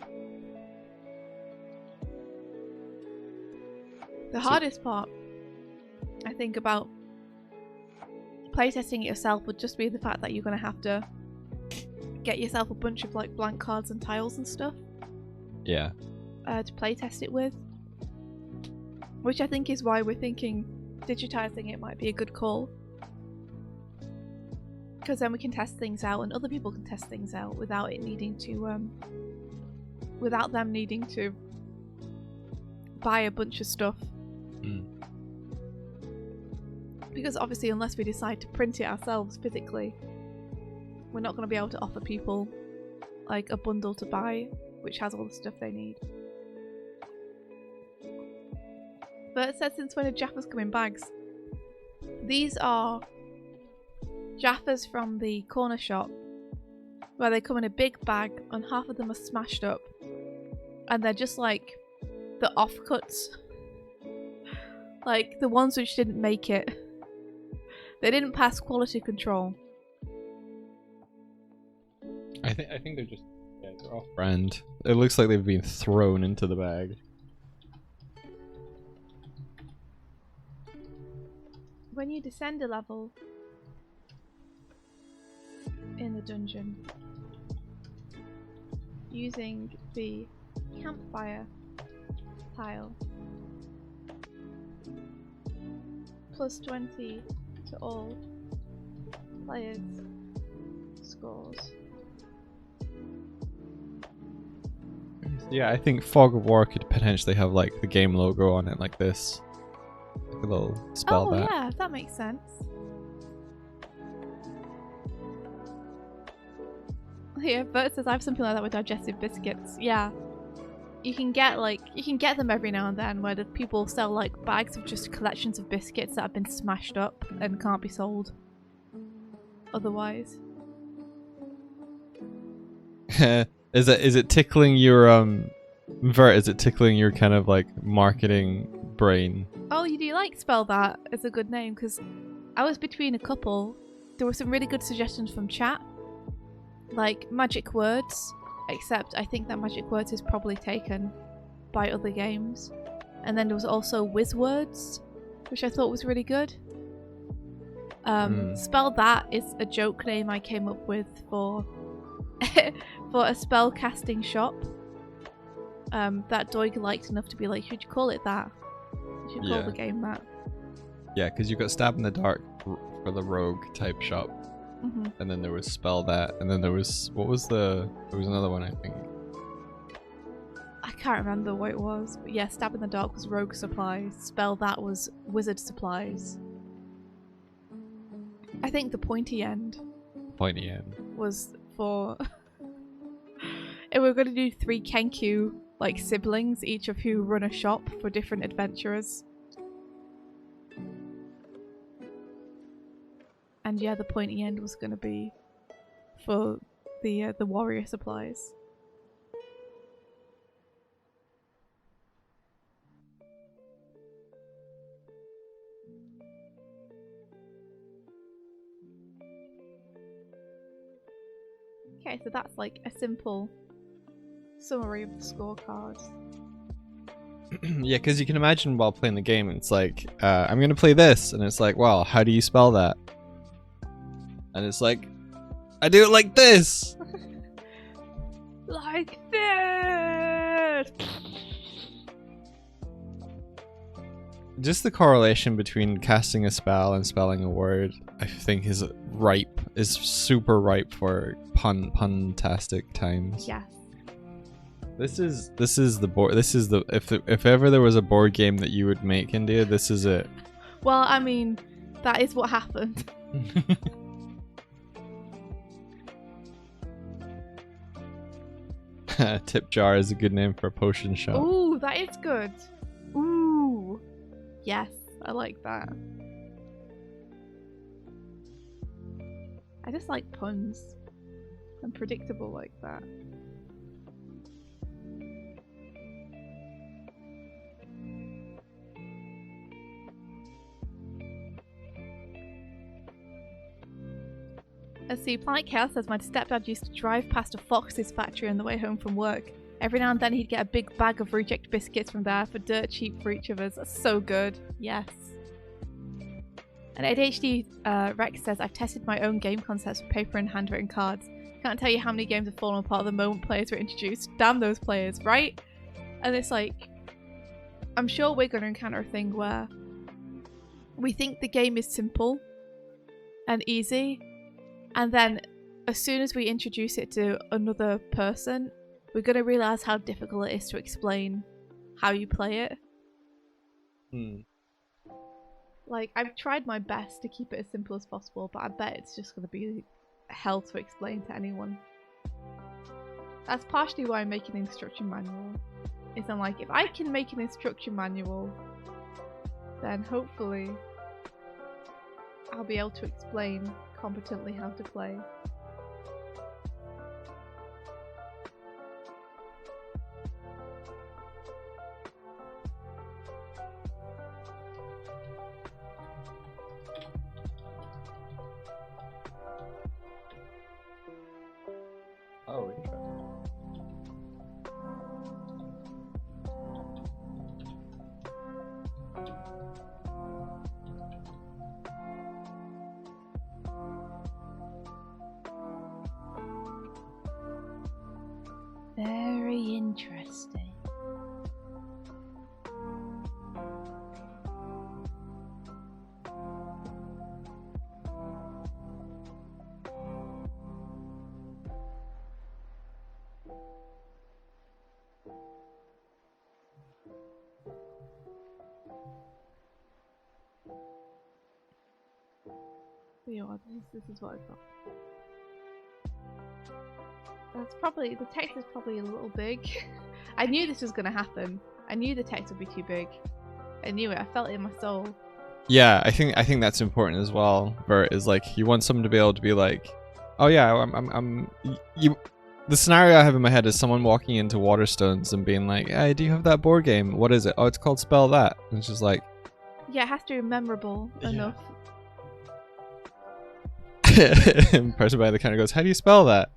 The hardest part, I think, about playtesting it yourself would just be the fact that you're going to have to get yourself a bunch of like blank cards and tiles and stuff. Yeah. To playtest it with. Which I think is why we're thinking digitizing it might be a good call. Because then we can test things out and other people can test things out without it needing to, without them needing to buy a bunch of stuff. Because obviously unless we decide to print it ourselves physically, we're not going to be able to offer people like a bundle to buy which has all the stuff they need. But it says since when did Jaffas come in bags? These are Jaffas from the corner shop where they come in a big bag and half of them are smashed up and they're just like the offcuts, like the ones which didn't make it. They didn't pass quality control. I think they're just they're off brand. It looks like they've been thrown into the bag. When you descend a level in the dungeon using the campfire tile, plus 20 to all players' scores. Yeah, I think Fog of War could potentially have like the game logo on it like this. Like a little spell that. Oh yeah, that makes sense. Yeah, Bert says I have something like that with digestive biscuits. Yeah. You can get them every now and then where the people sell like bags of just collections of biscuits that have been smashed up and can't be sold otherwise. Is it tickling your Vert, is it tickling your kind of like marketing brain? Oh, you do like Spell That as a good name, because I was between a couple. There were some really good suggestions from chat, like magic words, except I think that magic words is probably taken by other games. And then there was also whiz words, which I thought was really good. Spell That is a joke name I came up with for for a spell casting shop that Doig liked enough to be like, should you call it that? You should call the game that. Yeah, because you got Stab in the Dark for the rogue type shop. And then there was Spell That, and then there was there was another one, I think. I can't remember what it was, but yeah, Stab in the Dark was rogue supplies, Spell That was wizard supplies. I think the pointy end was for if we were going to do 3 Kenkyu like siblings, each of who run a shop for different adventurers. And yeah, the pointy end was going to be for the warrior supplies. Okay, so that's like a simple summary of the scorecards. Yeah, because you can imagine while playing the game, it's like, I'm going to play this, and it's like, well, how do you spell that? And it's like, I do it like this! Like this! just the correlation between casting a spell and spelling a word, I think is super ripe for pun-tastic times. Yes. This is the board. This is the if ever there was a board game that you would make, India, this is it. Well, I mean, that is what happened. Tip jar is a good name for a potion shop. Ooh, that is good. Ooh. Yes, I like that. I just like puns. I'm predictable like that. Let's see, Planet Chaos says my stepdad used to drive past a Fox's factory on the way home from work. Every now and then he'd get a big bag of reject biscuits from there for dirt cheap for each of us. That's so good. Yes. And ADHD Rex says, I've tested my own game concepts with paper and handwritten cards. Can't tell you how many games have fallen apart the moment players were introduced. Damn those players, right? And it's like, I'm sure we're going to encounter a thing where we think the game is simple and easy, and then as soon as we introduce it to another person, we're going to realise how difficult it is to explain how you play it. Like, I've tried my best to keep it as simple as possible, but I bet it's just going to be hell to explain to anyone. That's partially why I'm making an instruction manual. Is I'm like, if I can make an instruction manual, then hopefully I'll be able to explain competently how to play. Oh, interesting. Very interesting. Yeah, this is what I've got. That's probably, the text is probably a little big. I knew this was going to happen. I knew the text would be too big. I knew it. I felt it in my soul. Yeah, I think that's important as well. Bert, is like you want someone to be able to be like, oh yeah, you. The scenario I have in my head is someone walking into Waterstones and being like, hey, do you have that board game? What is it? Oh, it's called Spell That. And it's just like, yeah, it has to be memorable enough. And person behind the counter goes, how do you spell that?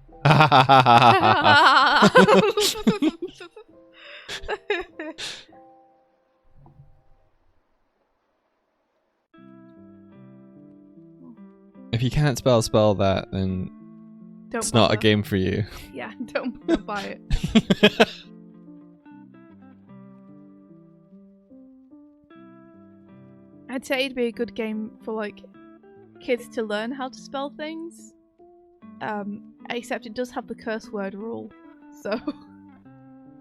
If you can't spell that, then it's not a game for you. Yeah, don't buy it. I'd say it'd be a good game for like kids to learn how to spell things. Except it does have the curse word rule, so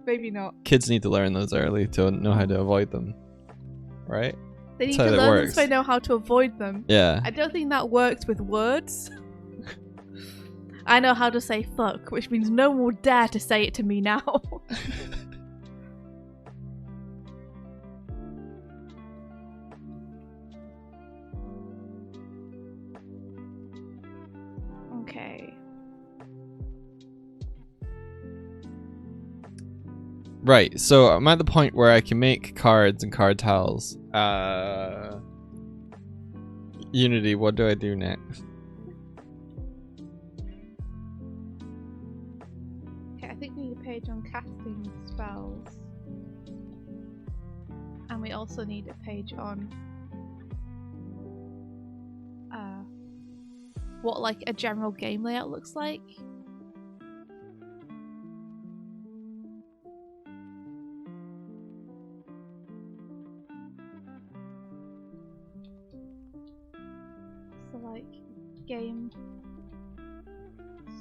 maybe not. Kids need to learn those early to know how to avoid them, right? They need to learn them so they know how to avoid them. Yeah. I don't think that works with words. I know how to say fuck, which means no one will dare to say it to me now. Okay. Right, so I'm at the point where I can make cards and card tiles. Unity, what do I do next? Okay, I think we need a page on casting spells. And we also need a page on what like a general game layout looks like.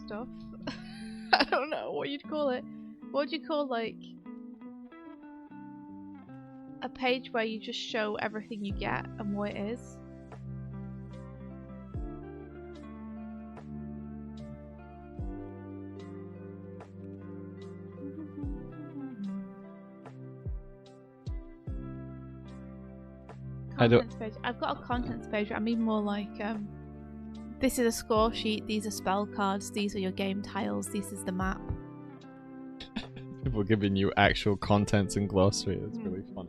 stuff. I don't know what you'd call it. What would you call, like, a page where you just show everything you get and what it is? Contents page. I've got a contents page. I mean more like, this is a score sheet, these are spell cards, these are your game tiles, this is the map. People giving you actual contents and glossary. It's really fun.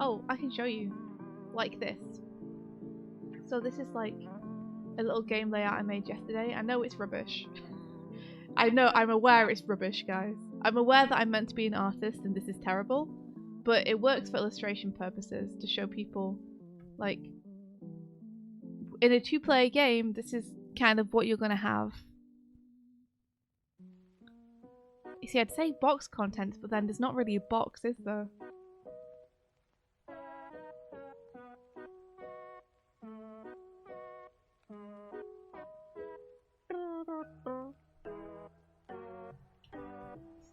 Oh, I can show you. Like this. So this is like a little game layout I made yesterday. I know it's rubbish. I'm aware it's rubbish, guys. I'm aware that I'm meant to be an artist and this is terrible. But it works for illustration purposes to show people, like, in a 2-player game, this is kind of what you're going to have. You see, I'd say box contents, but then there's not really a box, is there?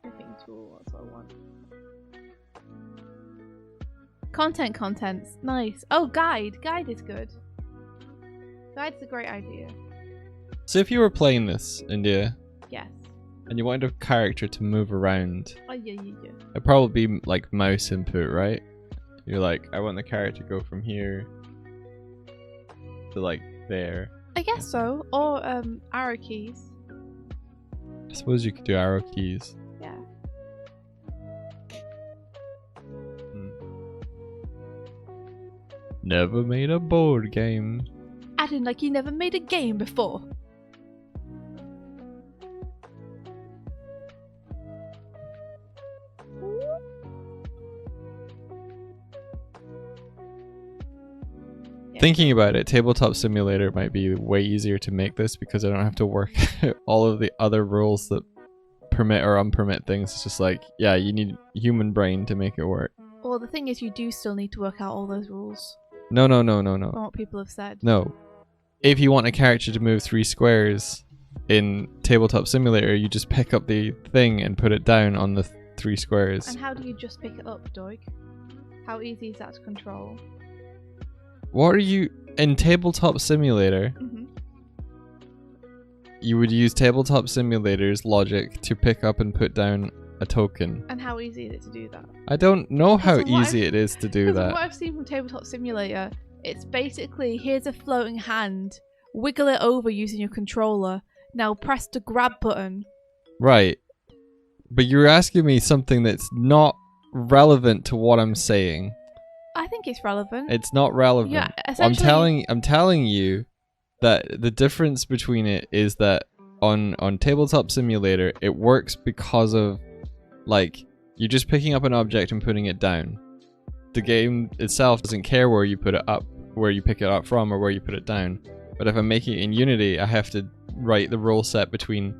Sniffing tool, that's what I want. Contents. Nice. Oh, guide. Guide is good. Guide's a great idea. So if you were playing this, India, Yes. and you wanted a character to move around, Oh, yeah. it'd probably be like mouse input, right? You're like, I want the character to go from here to like there. I guess so. Or arrow keys. I suppose you could do arrow keys. Yeah. Never made a board game. Acting like you never made a game before. Thinking about it, Tabletop Simulator might be way easier to make this because I don't have to work out all of the other rules that permit or unpermit things. It's just like, yeah, you need human brain to make it work. Well, the thing is, you do still need to work out all those rules. No. From what people have said. No. If you want a character to move 3 squares in Tabletop Simulator, you just pick up the thing and put it down on the 3 squares. And how do you just pick it up, Doig? How easy is that to control? What are you... In Tabletop Simulator, you would use Tabletop Simulator's logic to pick up and put down a token. And how easy is it to do that? I don't know how easy it is to do that. What I've seen from Tabletop Simulator, it's basically, here's a floating hand, wiggle it over using your controller, now press the grab button. Right. But you're asking me something that's not relevant to what I'm saying. I think it's relevant. It's not relevant. Yeah, essentially, I'm telling you that the difference between it is that on Tabletop Simulator, it works because of, like, you're just picking up an object and putting it down. The game itself doesn't care where you put it up, where you pick it up from, or where you put it down. But if I'm making it in Unity, I have to write the rule set between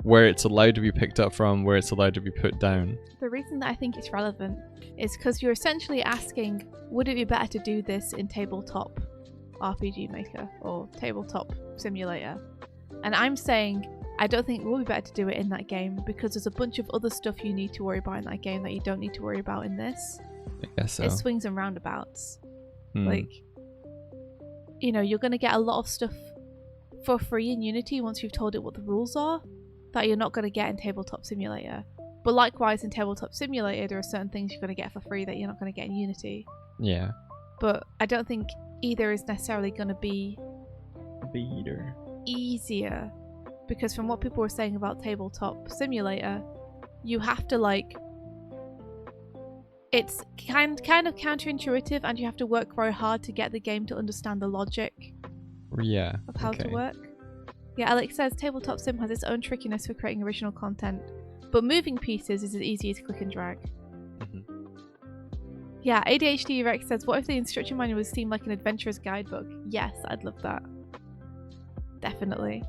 where it's allowed to be picked up from, where it's allowed to be put down. The reason that I think it's relevant is because you're essentially asking, would it be better to do this in Tabletop RPG Maker or Tabletop Simulator? And I'm saying, I don't think it will be better to do it in that game because there's a bunch of other stuff you need to worry about in that game that you don't need to worry about in this. I guess so. It swings and roundabouts. Like, you know, you're going to get a lot of stuff for free in Unity once you've told it what the rules are that you're not going to get in Tabletop Simulator. But likewise, in Tabletop Simulator, there are certain things you're going to get for free that you're not going to get in Unity. Yeah. But I don't think either is necessarily going to be easier. Because from what people were saying about Tabletop Simulator, you have to, like... It's kind of counterintuitive and you have to work very hard to get the game to understand the logic of how to work. Yeah, Alex says Tabletop Sim has its own trickiness for creating original content, but moving pieces is as easy as click and drag. Yeah, ADHD Rex says, what if the instruction manual seemed like an adventurer's guidebook? Yes, I'd love that. Definitely.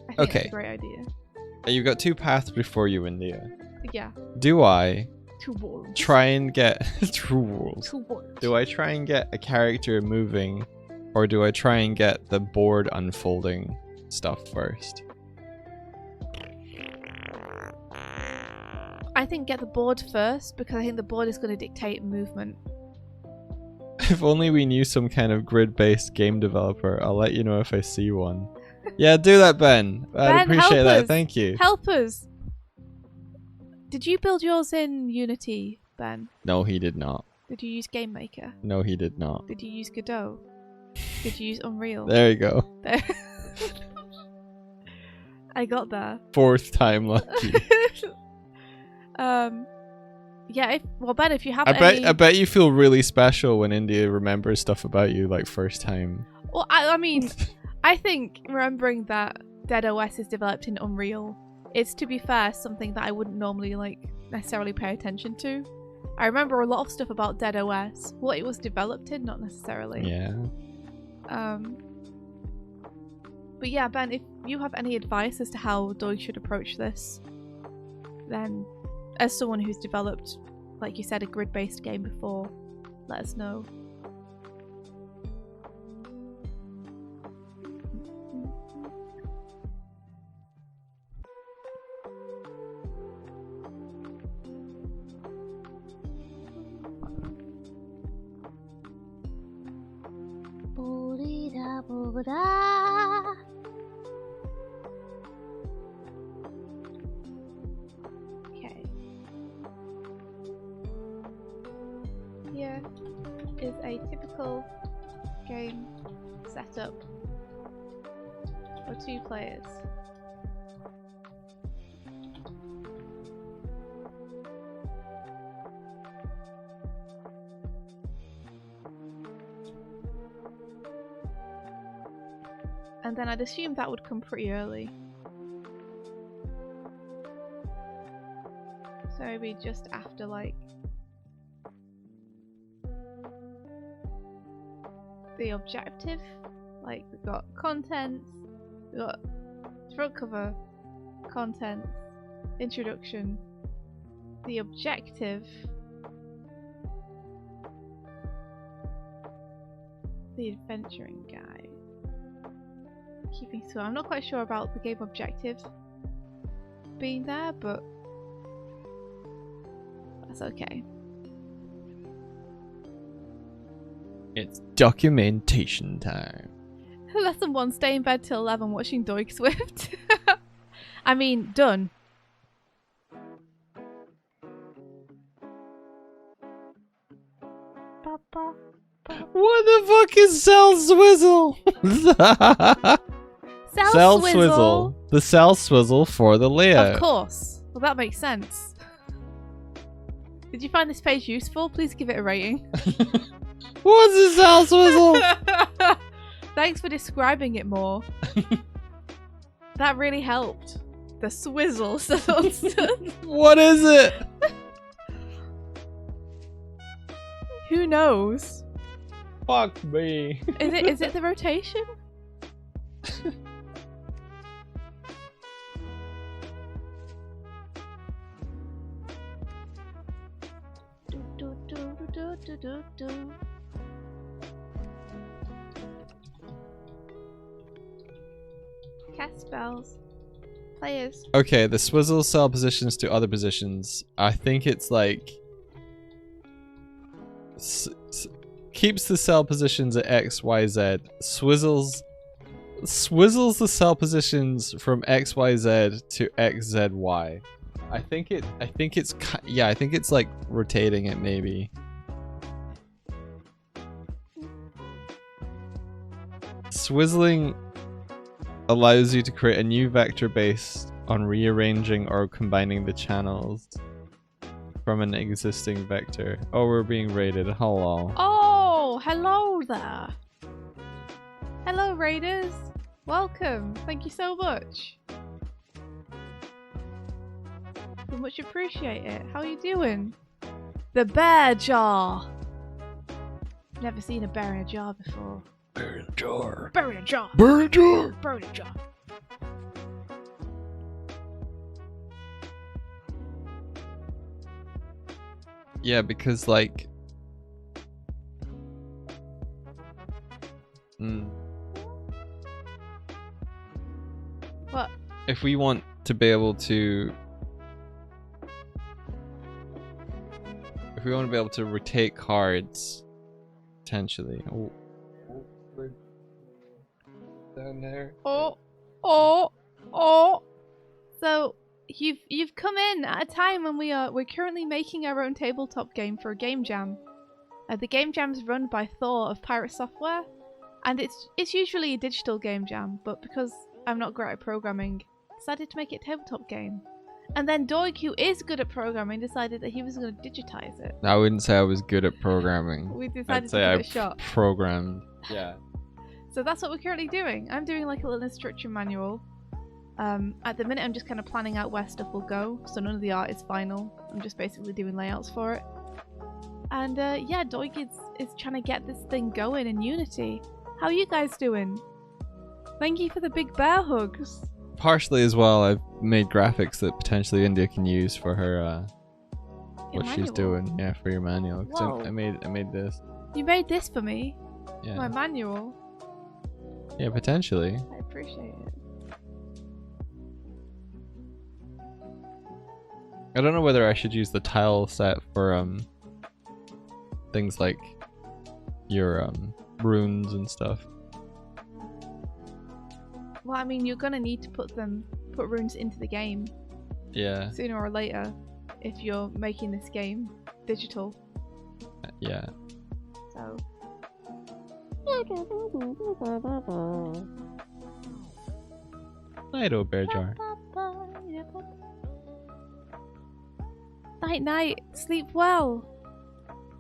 I think that's a great idea. You've got 2 paths before you, India. Yeah. Do I 2 worlds. try and get... 2 worlds. 2 worlds. Do I try and get a character moving Or do I try and get the board unfolding stuff first? I think get the board first, because I think the board is going to dictate movement. If only we knew some kind of grid-based game developer. I'll let you know if I see one. Yeah, do that, Ben. I'd Ben, appreciate help that. us. Thank you. Help us! Did you build yours in Unity, Ben? No, he did not. Did you use Game Maker? No, he did not. Did you use Godot? Did you use Unreal? There you go. There. I got there. 4th time lucky. Yeah, well, Ben, if you have I bet you feel really special when India remembers stuff about you like first time. Well, I mean, I think remembering that Dead OS is developed in Unreal, it's, to be fair, something that I wouldn't normally necessarily pay attention to. I remember a lot of stuff about Dead OS, what it was developed in, not necessarily. Yeah. But yeah, Ben, if you have any advice as to how Doig should approach this, then as someone who's developed, like you said, a grid-based game before, let us know. Okay. Here is a typical game setup for 2 players. And then I'd assume that would come pretty early. So maybe just after the objective. Like, we've got contents, we've got front cover, contents, introduction, the objective, the adventuring guide. Keeping score. I'm not quite sure about the game objectives being there, but that's okay. It's documentation time. Lesson 1, stay in bed till 11 watching Doig Swift. I mean, done. What the fuck is Cell Swizzle? Cell Swizzle. The Cell Swizzle for the layout. Of course. Well, that makes sense. Did you find this page useful? Please give it a rating. What's a Cell Swizzle? Thanks for describing it more. That really helped. The swizzle. What is it? Who knows? Fuck me. Is it the rotation? Cast spells. Players. Okay, the swizzle cell positions to other positions. I think it's like keeps the cell positions at X, Y, Z. Swizzles the cell positions from X, Y, Z to X, Z, Y. I think it's like rotating it maybe. Swizzling allows you to create a new vector based on rearranging or combining the channels from an existing vector. Oh, we're being raided. Hello. Oh, hello there. Hello, raiders. Welcome. Thank you so much. We much appreciate it. How are you doing? The bear jar. Never seen a bear in a jar before. Bear in a jar. Bear in a jar. Bear in a jar. Bear in a jar. Yeah, because like if we want to be able to rotate cards potentially. Oh, we're down there. Oh. So you've come in at a time when we're currently making our own tabletop game for a game jam. The game jam's run by Thor of Pirate Software, and it's usually a digital game jam, but because I'm not great at programming, decided to make it a tabletop game. And then Doig, who is good at programming, decided that he was going to digitize it. I wouldn't say I was good at programming. We decided I'd say to I give it a shot. programmed. Yeah. So that's what we're currently doing. I'm doing like a little instruction manual. At the minute I'm just kind of planning out where stuff will go, so none of the art is final. I'm just basically doing layouts for it. And yeah, Doig is trying to get this thing going in Unity. How are you guys doing? Thank you for the big bear hugs. Partially as well, I've made graphics that potentially India can use for her what she's doing. Yeah, for your manual. 'Cause I made this. You made this for me? Yeah. My manual? Yeah, potentially. I appreciate it. I don't know whether I should use the tile set for things like your runes and stuff. Well, I mean, you're gonna need to put runes into the game. Yeah. Sooner or later, if you're making this game digital. Yeah. So. Night, old bear jar. Night. Sleep well.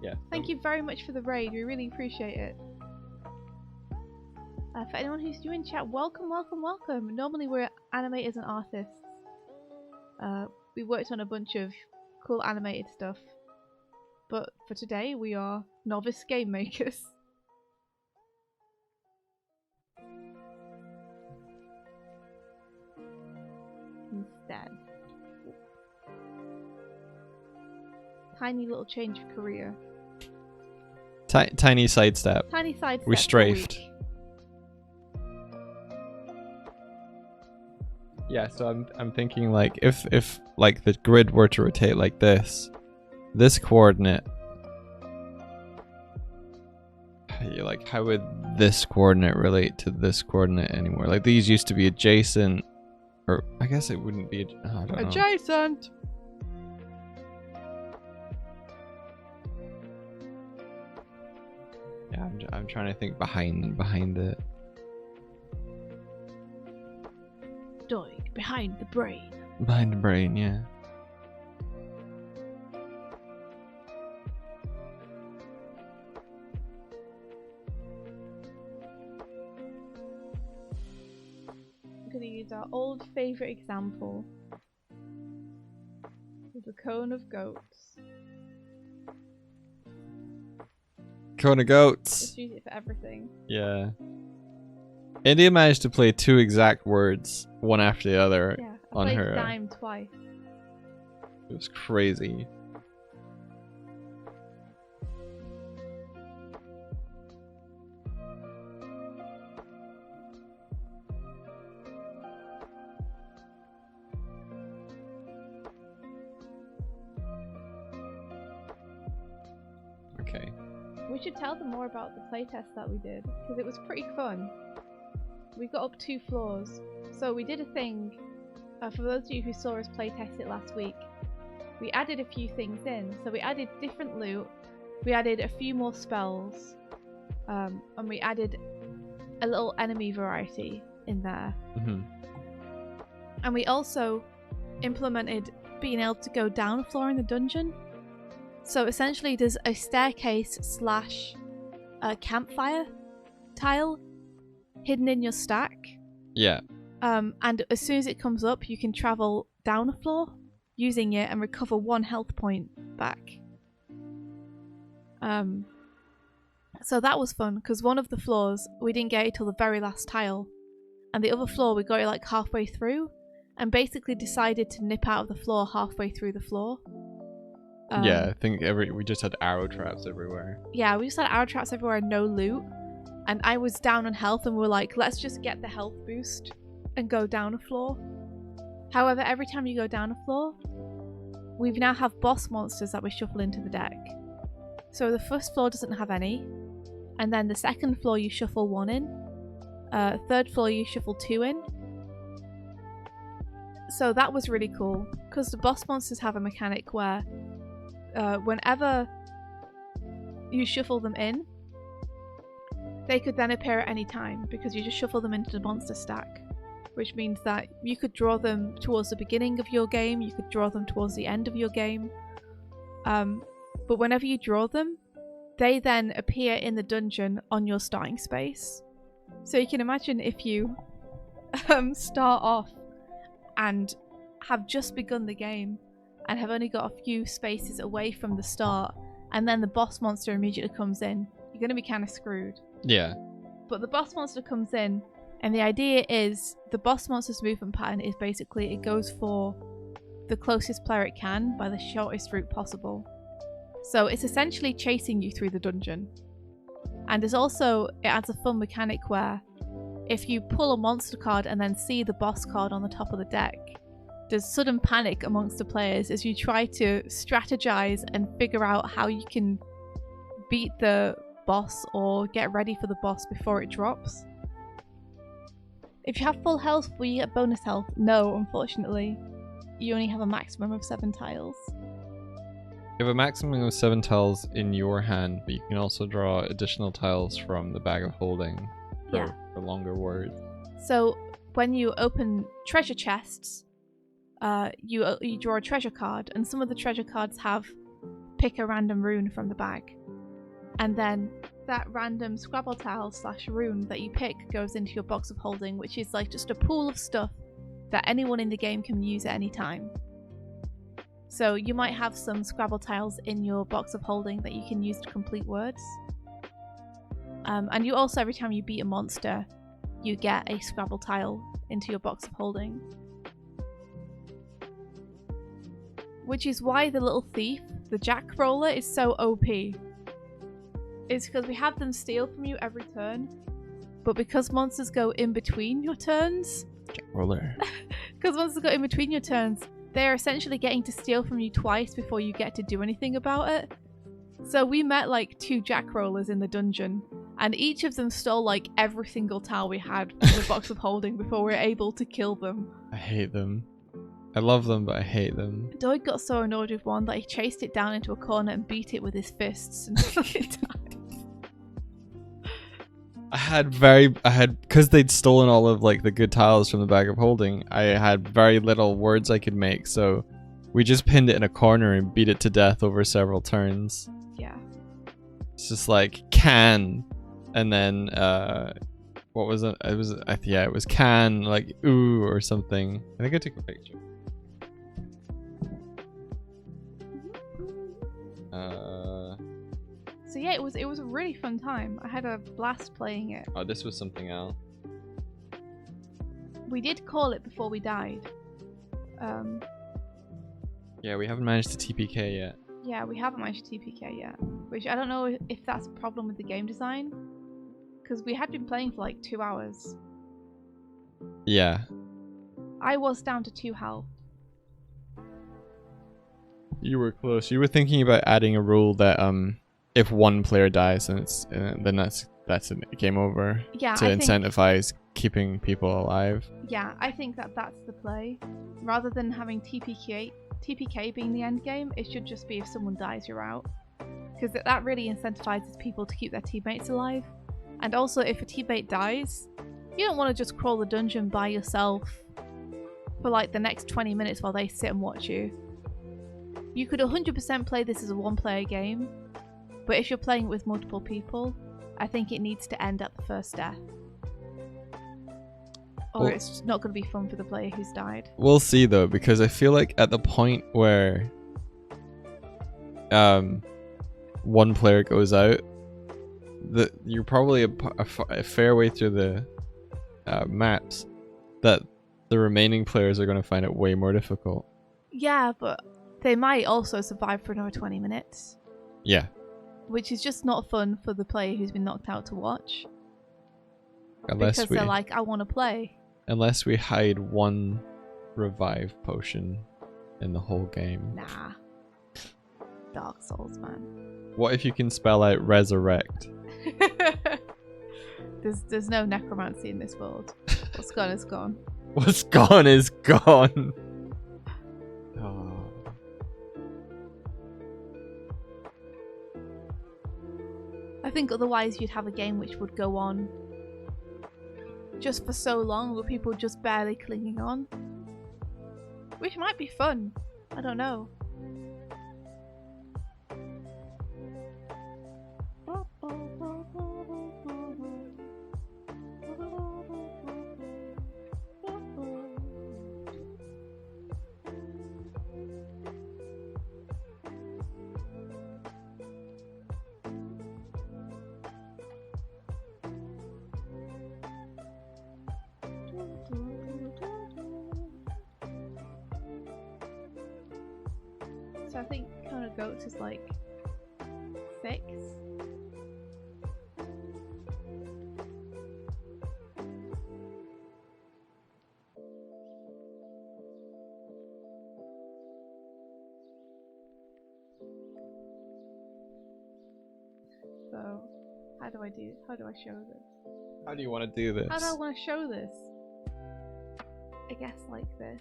Yeah. Thank you very much for the raid. We really appreciate it. For anyone who's new in chat, welcome. Normally we're animators and artists. We worked on a bunch of cool animated stuff. But for today, we are novice game makers. Instead. Tiny little change of career. Tiny sidestep. Tiny sidestep. We strafed. Yeah, so I'm thinking like if like the grid were to rotate like this coordinate, like how would this coordinate relate to this coordinate anymore? Like these used to be adjacent, or I guess it wouldn't be. I don't know. Adjacent. Yeah, I'm trying to think behind it. Doig, behind the brain. Behind the brain, yeah. I'm going to use our old favourite example. The cone of goats. Cone of goats. Just use it for everything. Yeah. India managed to play two exact words, one after the other, Yeah, I on played her. dime twice. It was crazy. Okay. We should tell them more about the playtest that we did, because it was pretty fun. We got up 2 floors. So we did a thing, for those of you who saw us playtest it last week, we added a few things in. So we added different loot, we added a few more spells, and we added a little enemy variety in there. Mm-hmm. And we also implemented being able to go down a floor in the dungeon. So essentially there's a staircase slash campfire tile hidden in your stack. Yeah. And as soon as it comes up, you can travel down a floor using it and recover 1 health point back. So that was fun, because one of the floors, we didn't get it till the very last tile. And the other floor, we got it like halfway through, and basically decided to nip out of the floor halfway through the floor. Yeah, I think we just had arrow traps everywhere. Yeah, we just had arrow traps everywhere and no loot. And I was down on health and we were like, let's just get the health boost and go down a floor. However, every time you go down a floor, we now have boss monsters that we shuffle into the deck. So the first floor doesn't have any, and then the second floor you shuffle 1 in, third floor you shuffle 2 in. So that was really cool, because the boss monsters have a mechanic where whenever you shuffle them in, they could then appear at any time, because you just shuffle them into the monster stack. Which means that you could draw them towards the beginning of your game, you could draw them towards the end of your game. But whenever you draw them, they then appear in the dungeon on your starting space. So you can imagine if you start off and have just begun the game and have only got a few spaces away from the start, and then the boss monster immediately comes in, you're going to be kind of screwed. Yeah. But the boss monster comes in, and the idea is the boss monster's movement pattern is basically it goes for the closest player it can by the shortest route possible. So it's essentially chasing you through the dungeon. And there's also, it adds a fun mechanic where if you pull a monster card and then see the boss card on the top of the deck, there's sudden panic amongst the players as you try to strategize and figure out how you can beat the boss or get ready for the boss before it drops. If you have full health, will you get bonus health? No, unfortunately. You only have a maximum of 7 tiles. You have a maximum of 7 tiles in your hand, but you can also draw additional tiles from the bag of holding for longer words. So when you open treasure chests, you draw a treasure card, and some of the treasure cards have pick a random rune from the bag. And then that random Scrabble tile / rune that you pick goes into your box of holding, which is like just a pool of stuff that anyone in the game can use at any time. So you might have some Scrabble tiles in your box of holding that you can use to complete words. And you also, every time you beat a monster, you get a Scrabble tile into your box of holding. Which is why the little thief, the Jack Roller, is so OP. It's because we have them steal from you every turn, but because monsters go in between your turns, Roller. Because monsters go in between your turns, they're essentially getting to steal from you twice before you get to do anything about it. So we met like 2 Jack Rollers in the dungeon, and each of them stole like every single tile we had from the box of holding before we were able to kill them. I hate them. I love them, but I hate them. Doig got so annoyed with one that he chased it down into a corner and beat it with his fists until it died. Because they'd stolen all of like the good tiles from the bag of holding, I had very little words I could make, so we just pinned it in a corner and beat it to death over several turns. Yeah. It's just like, can, and then, what was it? It was can, like, ooh, or something. I think I took a picture. So yeah, it was a really fun time. I had a blast playing it. Oh, this was something else. We did call it before we died. Yeah, we haven't managed to TPK yet. Yeah, we haven't managed to TPK yet. Which I don't know if that's a problem with the game design. Because we had been playing for like 2 hours. Yeah. I was down to 2 health. You were close. You were thinking about adding a rule that if one player dies, then that's a game over. Yeah, to incentivize keeping people alive. Yeah, I think that's the play. Rather than having TPK being the end game, it should just be if someone dies, you're out. Because that really incentivizes people to keep their teammates alive. And also, if a teammate dies, you don't want to just crawl the dungeon by yourself for like the next 20 minutes while they sit and watch you. You could 100% play this as a one-player game, but if you're playing it with multiple people, I think it needs to end at the first death. Or it's just not going to be fun for the player who's died. We'll see though, because I feel like at the point where one player goes out, you're probably a fair way through the maps that the remaining players are going to find it way more difficult. Yeah, but they might also survive for another 20 minutes. Yeah. Which is just not fun for the player who's been knocked out to watch. Because they're like, I want to play. Unless we hide one revive potion in the whole game. Nah. Dark Souls, man. What if you can spell out resurrect? There's no necromancy in this world. What's gone is gone. What's gone is gone. Oh. I think otherwise you'd have a game which would go on just for so long with people just barely clinging on. Which might be fun. I don't know. So I think Cone of Goats is like 6. So how do I show this? How do you want to do this? How do I want to show this? I guess like this.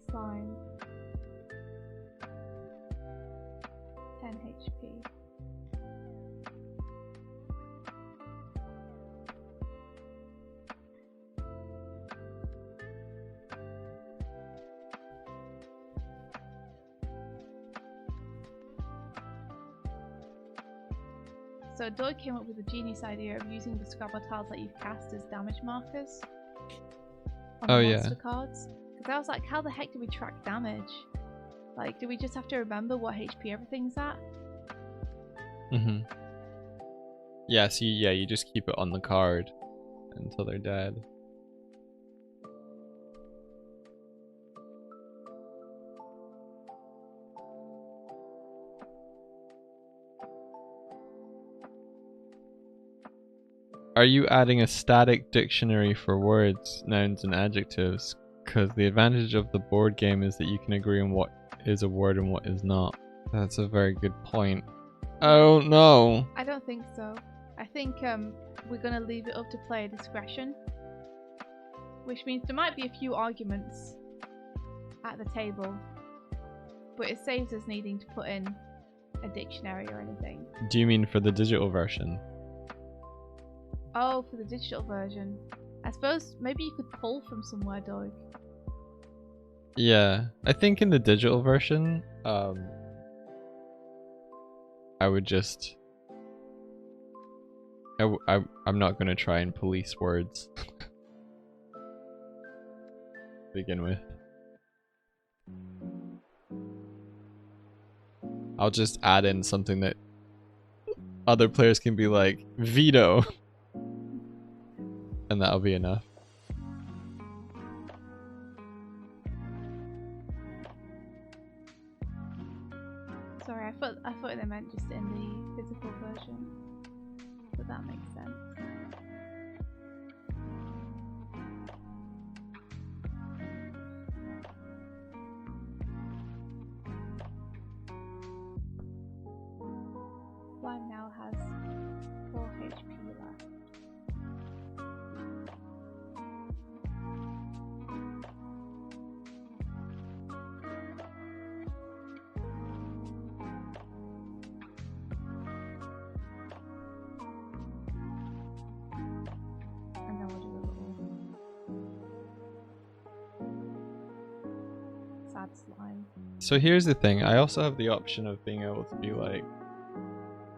Slime. 10 HP. So Doig came up with the genius idea of using the Scrabble tiles that you've cast as damage markers on the monster cards. Because I was like, how the heck do we track damage? Like, do we just have to remember what HP everything's at? Mm-hmm. Yeah, so you just keep it on the card until they're dead. Are you adding a static dictionary for words, nouns, and adjectives? Because the advantage of the board game is that you can agree on what is a word and what is not. That's a very good point. I don't know. I don't think so. I think we're going to leave it up to player discretion. Which means there might be a few arguments at the table. But it saves us needing to put in a dictionary or anything. Do you mean for the digital version? Oh, for the digital version. I suppose maybe you could pull from somewhere, Doig. Yeah, I think in the digital version, I would just... I'm not going to try and police words. Begin with. I'll just add in something that other players can be like, veto! And that'll be enough. Sorry, I thought they meant just in the physical version. But that makes sense. Slime now has 4 HP left. And then we'll do a little sad slime. So here's the thing, I also have the option of being able to be like,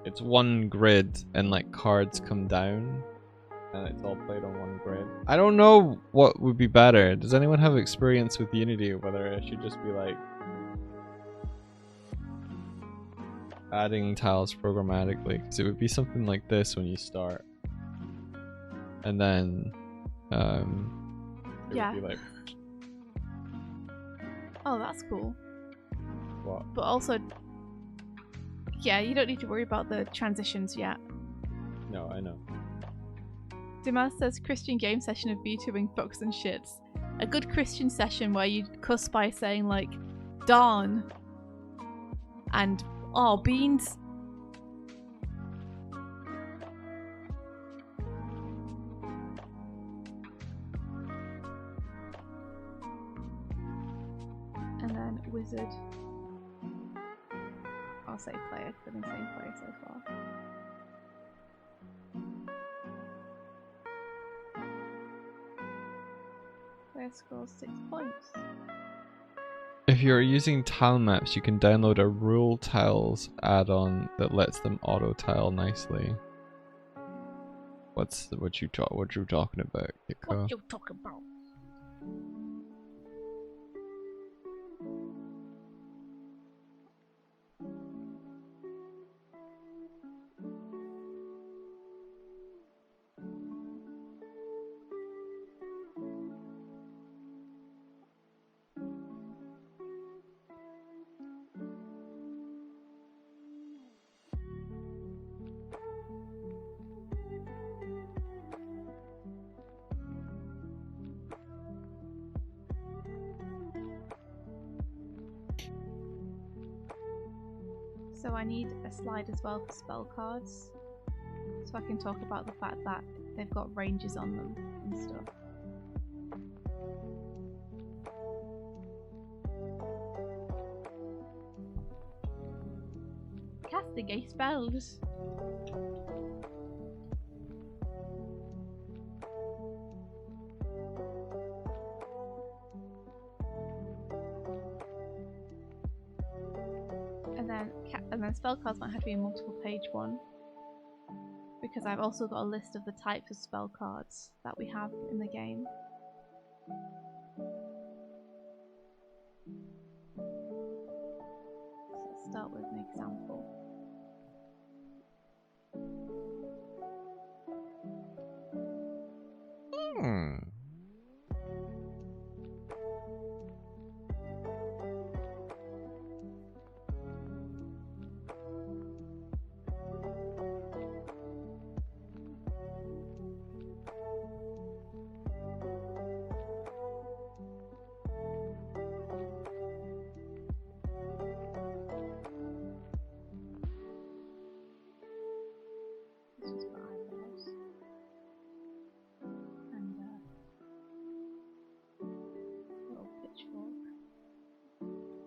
it's one grid and like cards come down and it's all played on one grid. I don't know what would be better. Does anyone have experience with Unity, or whether it should just be like adding tiles programmatically? Because it would be something like this when you start, and then it Yeah. would be like, Oh, that's cool. what? But also, yeah, you don't need to worry about the transitions yet. No, I know. Dimas says Christian game session of VTubing fucks and shits. A good Christian session where you cuss by saying like, darn, and oh, beans. And then wizard. I'll say player because I've been saying player so far. Player scores 6 points. If you're using tile maps, you can download a rule tiles add-on that lets them auto tile nicely. What you talking about, Kiko? What you talking about? So I need a slide as well for spell cards, so I can talk about the fact that they've got ranges on them and stuff. Castigate spells. And then spell cards might have to be a multiple page one, because I've also got a list of the types of spell cards that we have in the game. So let's start with an example.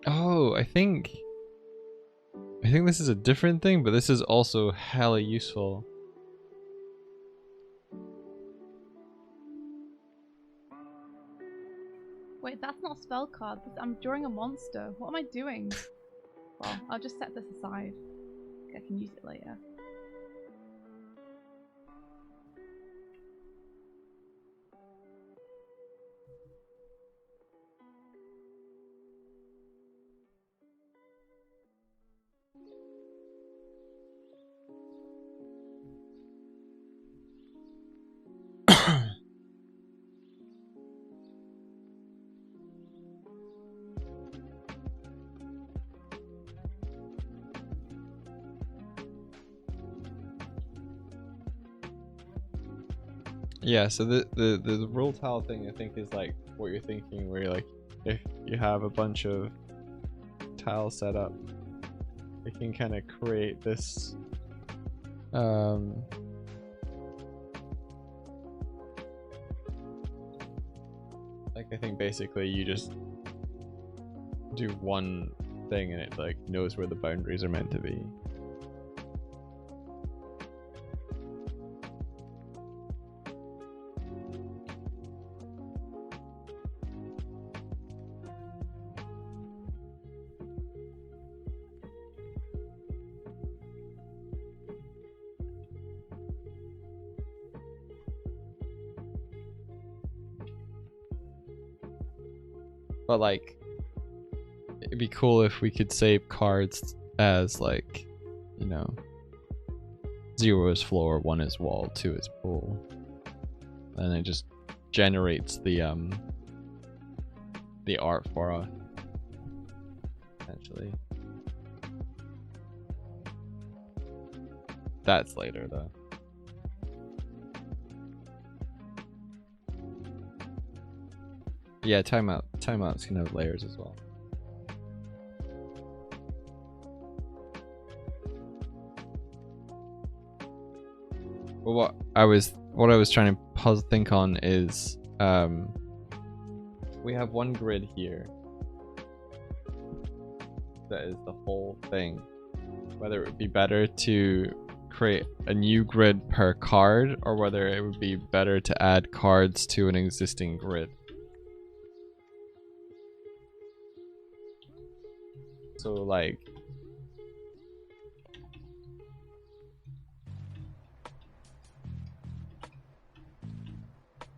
Oh, I think this is a different thing, but this is also hella useful. Wait, that's not a spell card. I'm drawing a monster. What am I doing? Well, I'll just set this aside. I can use it later. Yeah, so the roll tile thing I think is like what you're thinking, where you're like, if you have a bunch of tiles set up, it can kind of create this like I think basically you just do one thing and it like knows where the boundaries are meant to be. But like, it'd be cool if we could save cards as like, you know, 0 is floor, 1 is wall, 2 is pool, and it just generates the art for us. Essentially, that's later though. Yeah, timeout. Timeouts can have layers as well. Well, what I was trying to think on is we have one grid here that is the whole thing. Whether it would be better to create a new grid per card, or whether it would be better to add cards to an existing grid. So like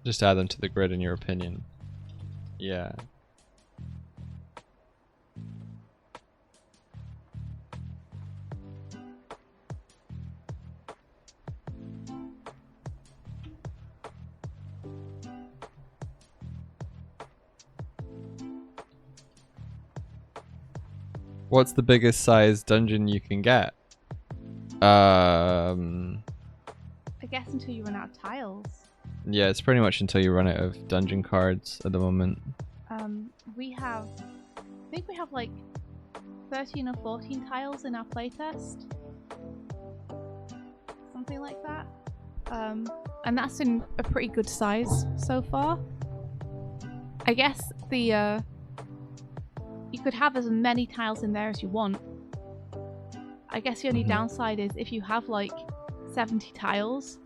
just add them to the grid in your opinion. Yeah. What's the biggest size dungeon you can get? I guess until you run out of tiles. Yeah, it's pretty much until you run out of dungeon cards at the moment. I think we have like 13 or 14 tiles in our playtest. Something like that. And that's in a pretty good size so far. I guess you could have as many tiles in there as you want. I guess the only downside is if you have like 70 tiles,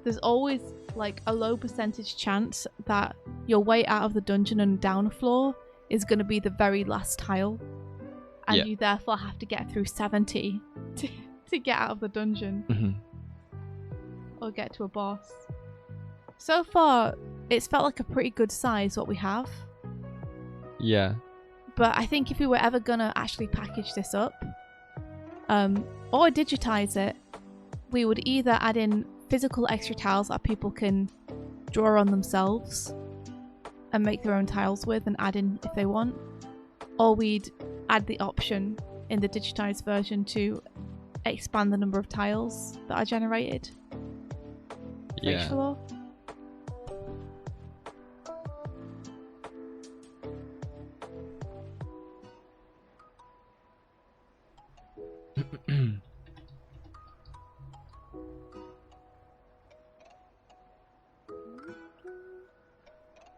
there's always like a low percentage chance that your way out of the dungeon and down a floor is going to be the very last tile. And you therefore have to get through 70 to get out of the dungeon. Or get to a boss. So far, it's felt like a pretty good size what we have. Yeah. But I think if we were ever gonna actually package this up, or digitize it, we would either add in physical extra tiles that people can draw on themselves and make their own tiles with and add in if they want, or we'd add the option in the digitized version to expand the number of tiles that are generated for each floor.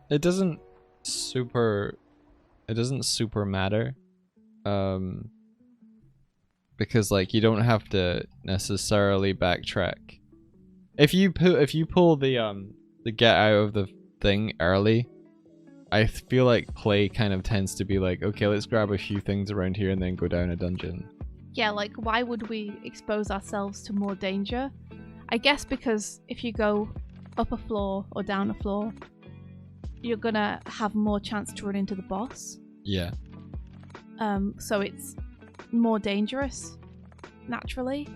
It doesn't super matter, because like you don't have to necessarily backtrack. If you pull the get out of the thing early, I feel like play kind of tends to be like, okay, let's grab a few things around here and then go down a dungeon. Yeah, like why would we expose ourselves to more danger? I guess because if you go up a floor or down a floor, you're gonna have more chance to run into the boss. Yeah. So it's more dangerous, naturally.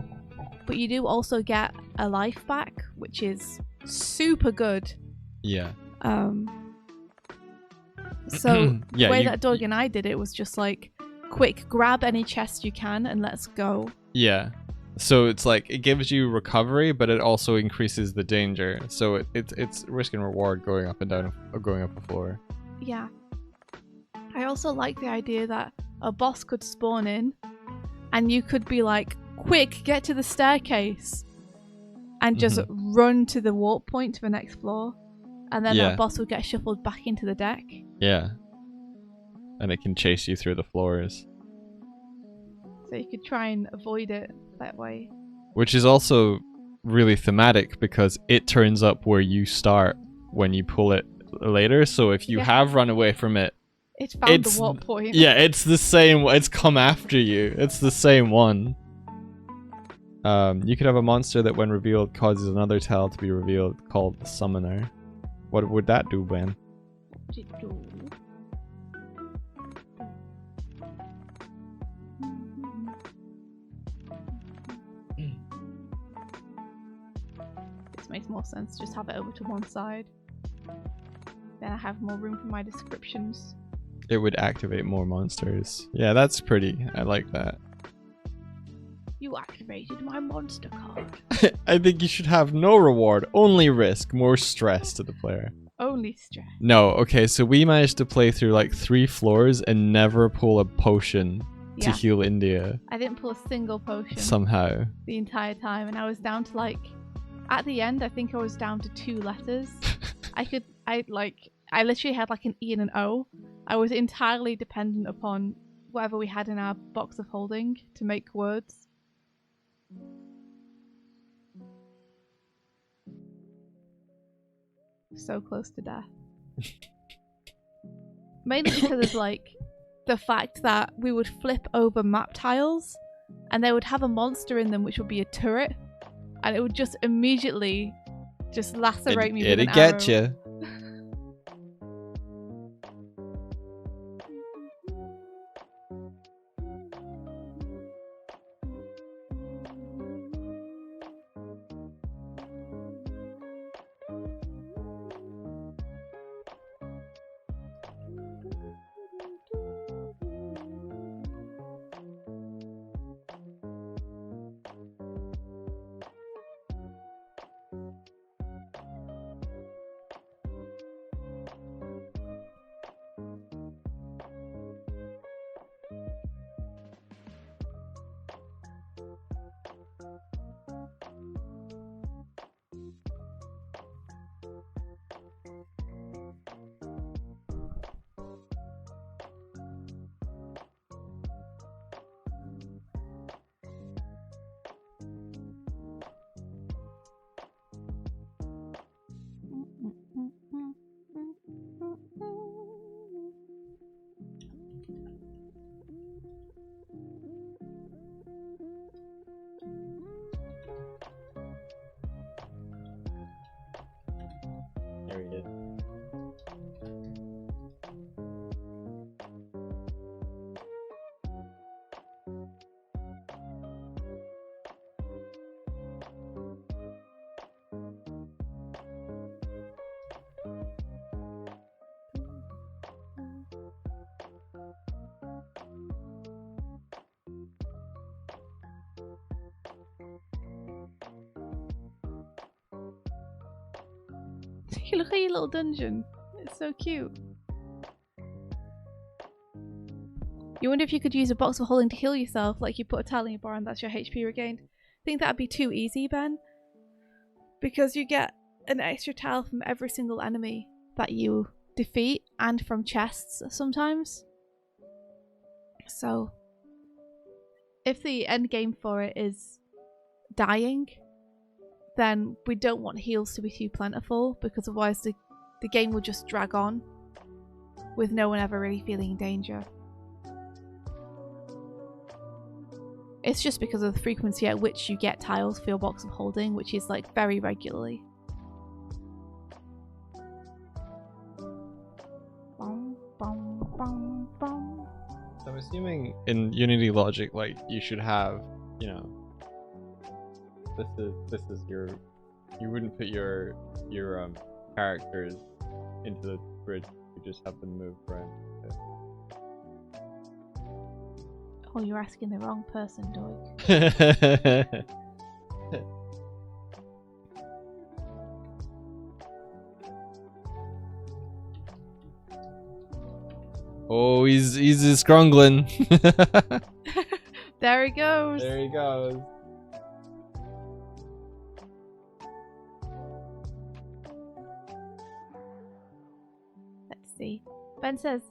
But you do also get a life back, which is super good. Yeah. So the way that Doig and I did it was just like, quick, grab any chest you can and let's go. Yeah. So it's like it gives you recovery, but it also increases the danger. So it's risk and reward going up and down, or going up a floor. Yeah. I also like the idea that a boss could spawn in, and you could be like, "Quick, get to the staircase," and just run to the warp point to the next floor, and then that boss would get shuffled back into the deck. Yeah. And it can chase you through the floors. So you could try and avoid it that way. Which is also really thematic because it turns up where you start when you pull it later. So if you have run away from it, it's found the warp point. Yeah, it's the same. It's come after you. It's the same one. You could have a monster that when revealed causes another tile to be revealed called the Summoner. What would that do, Ben? Makes more sense. Just have it over to one side. Then I have more room for my descriptions. It would activate more monsters. Yeah, that's pretty. I like that. You activated my monster card. I think you should have no reward, only risk, more stress to the player. Only stress. No, okay, so we managed to play through like 3 floors and never pull a potion to Yeah. heal India I didn't pull a single potion somehow. the entire time, and I was down to like, at the end, I think I was down to 2 letters. I literally had like an E and an O. I was entirely dependent upon whatever we had in our box of holding to make words. So close to death. Mainly because of like the fact that we would flip over map tiles and they would have a monster in them which would be a turret, and it would just immediately just lacerate me with an arrow. It'd get you. There he is. Look at your little dungeon. It's so cute. You wonder if you could use a box of holding to heal yourself, like you put a tile in your bar and that's your HP regained. I think that'd be too easy, Ben. Because you get an extra tile from every single enemy that you defeat and from chests sometimes. So, if the end game for it is dying, then we don't want heals to be too plentiful, because otherwise the game will just drag on with no one ever really feeling in danger. It's just because of the frequency at which you get tiles for your box of holding, which is like very regularly. So I'm assuming in Unity logic, like you should have, you know, this is your, you wouldn't put your characters into the bridge, you just have them move around. Oh, you're asking the wrong person, Doig. Oh, he's scrungling. There he goes. There he goes. Let's see. Ben says,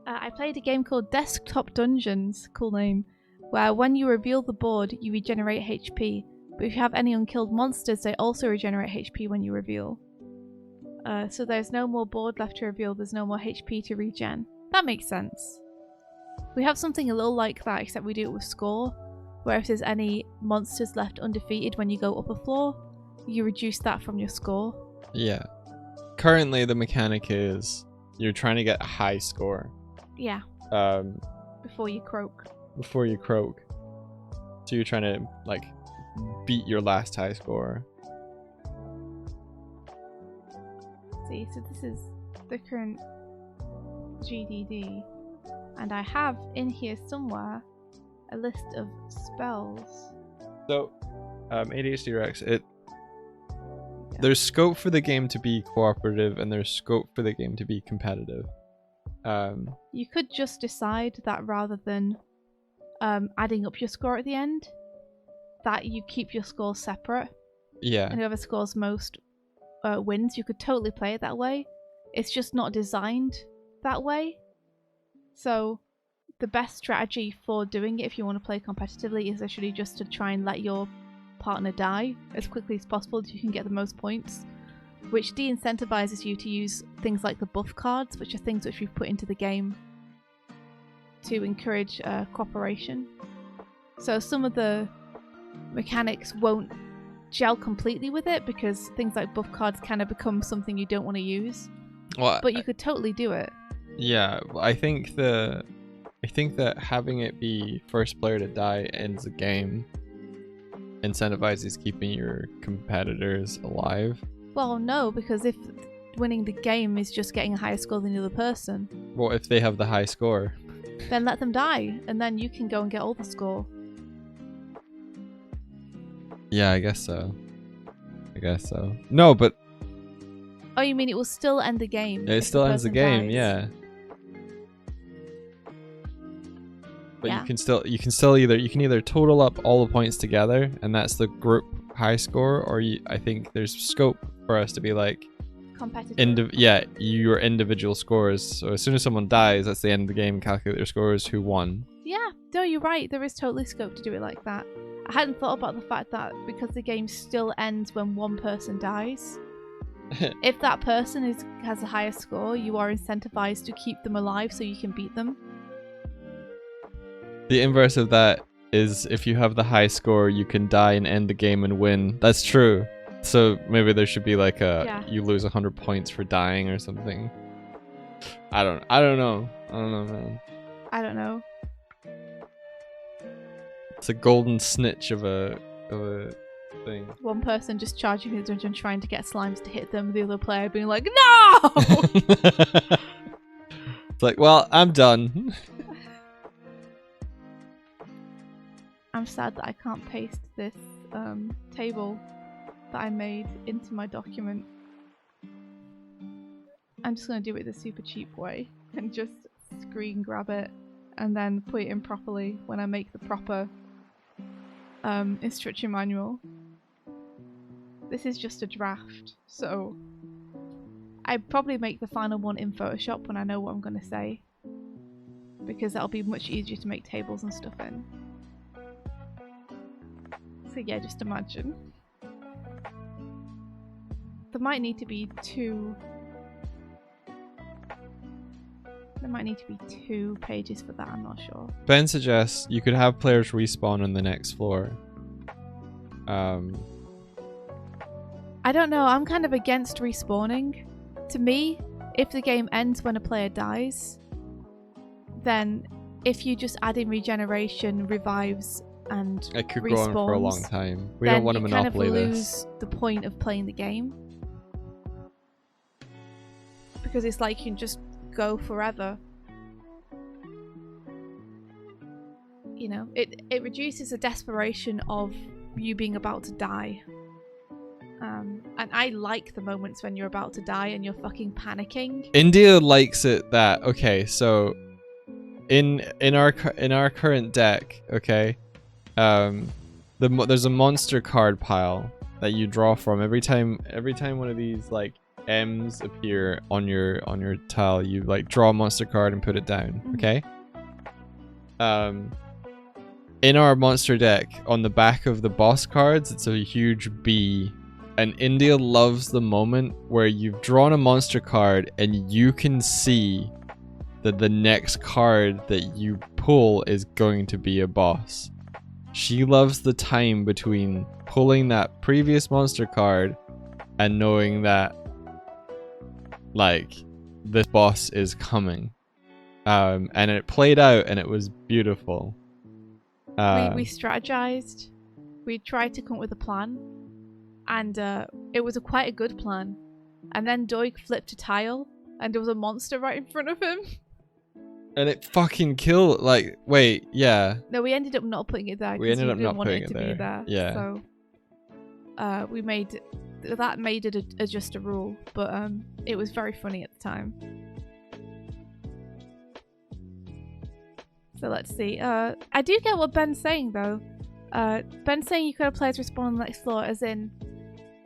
I played a game called Desktop Dungeons, cool name, where when you reveal the board, you regenerate HP. But if you have any unkilled monsters, they also regenerate HP when you reveal. So there's no more board left to reveal, there's no more HP to regen. That makes sense. We have something a little like that, except we do it with score, where if there's any monsters left undefeated when you go up a floor, you reduce that from your score. Yeah. Currently, the mechanic is you're trying to get a high score. Yeah. Before you croak. Before you croak. So you're trying to, like, beat your last high score. See, so this is the current GDD, and I have in here somewhere a list of spells. So, ADHD Rex, there's scope for the game to be cooperative, and there's scope for the game to be competitive. You could just decide that rather than adding up your score at the end, that you keep your scores separate. Yeah. And whoever scores most wins. You could totally play it that way. It's just not designed that way. So the best strategy for doing it if you want to play competitively is actually just to try and let your partner die as quickly as possible so you can get the most points, which de-incentivizes you to use things like the buff cards, which are things which we've put into the game to encourage cooperation. So some of the mechanics won't gel completely with it because things like buff cards kind of become something you don't want to use. Well, but you could totally do it. Yeah, I think that having it be first player to die ends the game incentivizes keeping your competitors alive. Well, no, because if winning the game is just getting a higher score than the other person, well, if they have the high score, then let them die, and then you can go and get all the score. Yeah, I guess so. No, but oh, you mean it will still end the game? It still ends the game, dies. yeah. But yeah. you can either total up all the points together, and that's the group high score, or I think there's scope for us to be like competitive. Your individual scores. So as soon as someone dies, that's the end of the game. Calculate their scores, who won. Yeah, no, you're right. There is totally scope to do it like that. I hadn't thought about the fact that because the game still ends when one person dies, if that person has a higher score, you are incentivized to keep them alive so you can beat them. The inverse of that is if you have the high score, you can die and end the game and win. That's true. So maybe there should be like you lose 100 points for dying or something. I don't know, man. I don't know. It's a golden snitch of a thing. One person just charging his dungeon trying to get slimes to hit them, the other player being like, no! It's like, well, I'm done. I'm sad that I can't paste this table that I made into my document. I'm just going to do it the super cheap way and just screen grab it and then put it in properly when I make the proper instruction manual. This is just a draft, so I'd probably make the final one in Photoshop when I know what I'm going to say, because that'll be much easier to make tables and stuff in. So yeah, just imagine. There might need to be two pages for that, I'm not sure. Ben suggests you could have players respawn on the next floor. I don't know, I'm kind of against respawning. To me, if the game ends when a player dies, then if you just add in regeneration, revives, and it could respawns, go on for a long time. We don't want to monopoly this. You kind of this. lose the point of playing the game. Because it's like you can just go forever. You know, it reduces the desperation of you being about to die. And I like the moments when you're about to die and you're fucking panicking. India likes it that, okay, so in our current deck, okay, there's a monster card pile that you draw from every time one of these like M's appear on your tile. You like draw a monster card and put it down. Okay. In our monster deck, on the back of the boss cards, it's a huge B, and India loves the moment where you've drawn a monster card and you can see that the next card that you pull is going to be a boss. She loves the time between pulling that previous monster card and knowing that like this boss is coming. And it played out and it was beautiful. We strategized. We tried to come up with a plan, and it was quite a good plan. And then Doig flipped a tile and there was a monster right in front of him. And it fucking killed, like, wait, yeah. No, we ended up not putting it there. We ended up not putting it to there. be there. Yeah. So we made that made it just a rule, but it was very funny at the time. So let's see. I do get what Ben's saying though. Ben's saying you could play as respawn on the next floor, as in,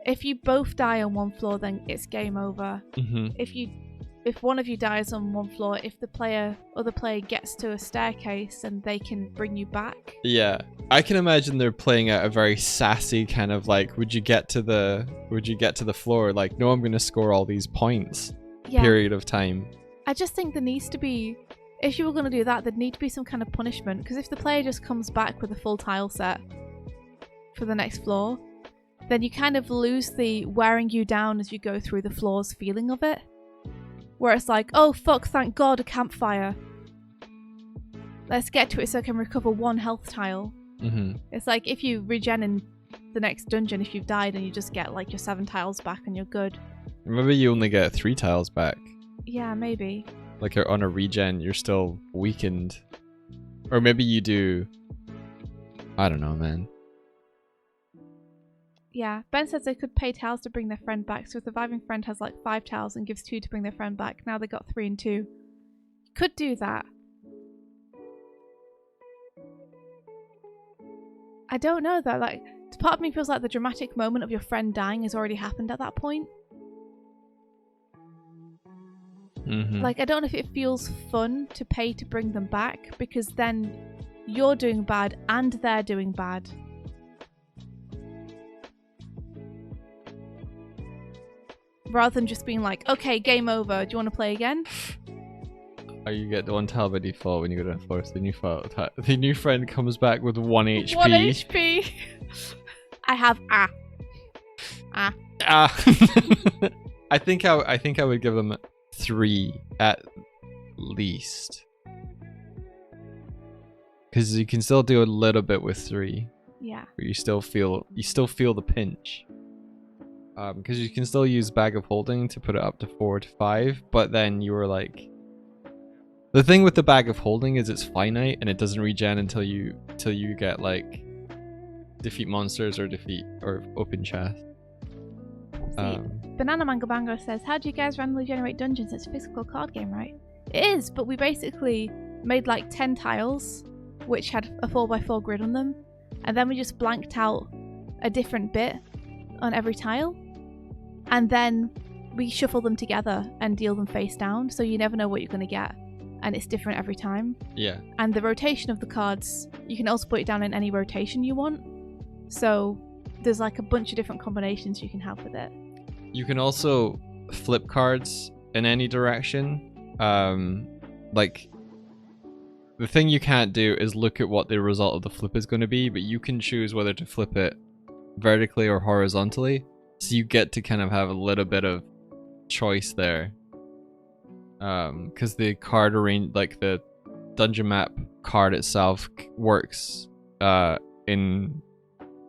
if you both die on one floor, then it's game over. Mm-hmm. If one of you dies on one floor, if the other player gets to a staircase, then they can bring you back. Yeah, I can imagine they're playing at a very sassy kind of like, would you get to the floor? Like, no, I'm going to score all these points. Yeah. Period of time. I just think there needs to be, if you were going to do that, there'd need to be some kind of punishment. Because if the player just comes back with a full tile set for the next floor, then you kind of lose the wearing you down as you go through the floors feeling of it. Where it's like, oh fuck, thank god, a campfire. Let's get to it so I can recover 1 health tile. Mm-hmm. It's like if you regen in the next dungeon, if you've died, and you just get like your 7 tiles back and you're good. Maybe you only get 3 tiles back. Yeah, maybe. Like on a regen, you're still weakened. Or maybe you do... I don't know, man. Yeah, Ben says they could pay tiles to bring their friend back, so a surviving friend has like 5 tiles and gives 2 to bring their friend back. Now they got 3 and 2. You could do that. I don't know though, like, part of me feels like the dramatic moment of your friend dying has already happened at that point. Mm-hmm. Like, I don't know if it feels fun to pay to bring them back, because then you're doing bad and they're doing bad. Rather than just being like, okay, game over, do you want to play again? Or you get the 1 tile by default when you go down forest. The new friend comes back with 1 HP. 1 HP. I have I think I would give them 3 at least, because you can still do a little bit with 3. Yeah. But you still feel the pinch. Because you can still use Bag of Holding to put it up to 4 to 5, but then you were like, the thing with the Bag of Holding is it's finite and it doesn't regen until you get like defeat monsters or open chest. Banana Mango Bango says, how do you guys randomly generate dungeons? It's a physical card game, right? It is, but we basically made like 10 tiles which had a 4x4 grid on them, and then we just blanked out a different bit on every tile, and then we shuffle them together and deal them face down, so you never know what you're going to get, and it's different every time. Yeah. And the rotation of the cards, you can also put it down in any rotation you want, so there's like a bunch of different combinations you can have with it. You can also flip cards in any direction. Like, the thing you can't do is look at what the result of the flip is going to be, but you can choose whether to flip it vertically or horizontally, so you get to kind of have a little bit of choice there. Because the card like the dungeon map card itself works in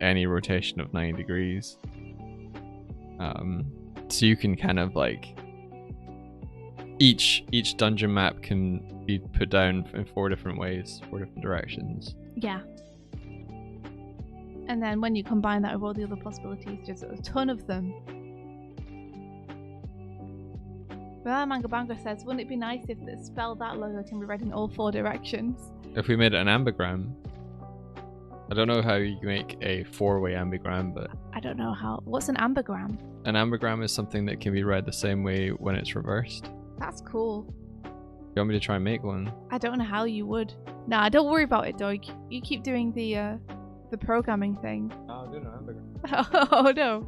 any rotation of 90 degrees. So you can kind of like, each dungeon map can be put down in 4 different ways, 4 different directions. Yeah. And then when you combine that with all the other possibilities, there's a ton of them. Banana Mango Bango says, wouldn't it be nice if the spell that logo can be read in all 4 directions? If we made it an ambigram. I don't know how you make a 4-way ambigram, but... I don't know how... What's an ambigram? An ambigram is something that can be read the same way when it's reversed. That's cool. You want me to try and make one? I don't know how you would. Nah, don't worry about it, Doig. You keep doing the programming thing. I'll do an ambigram. Oh no.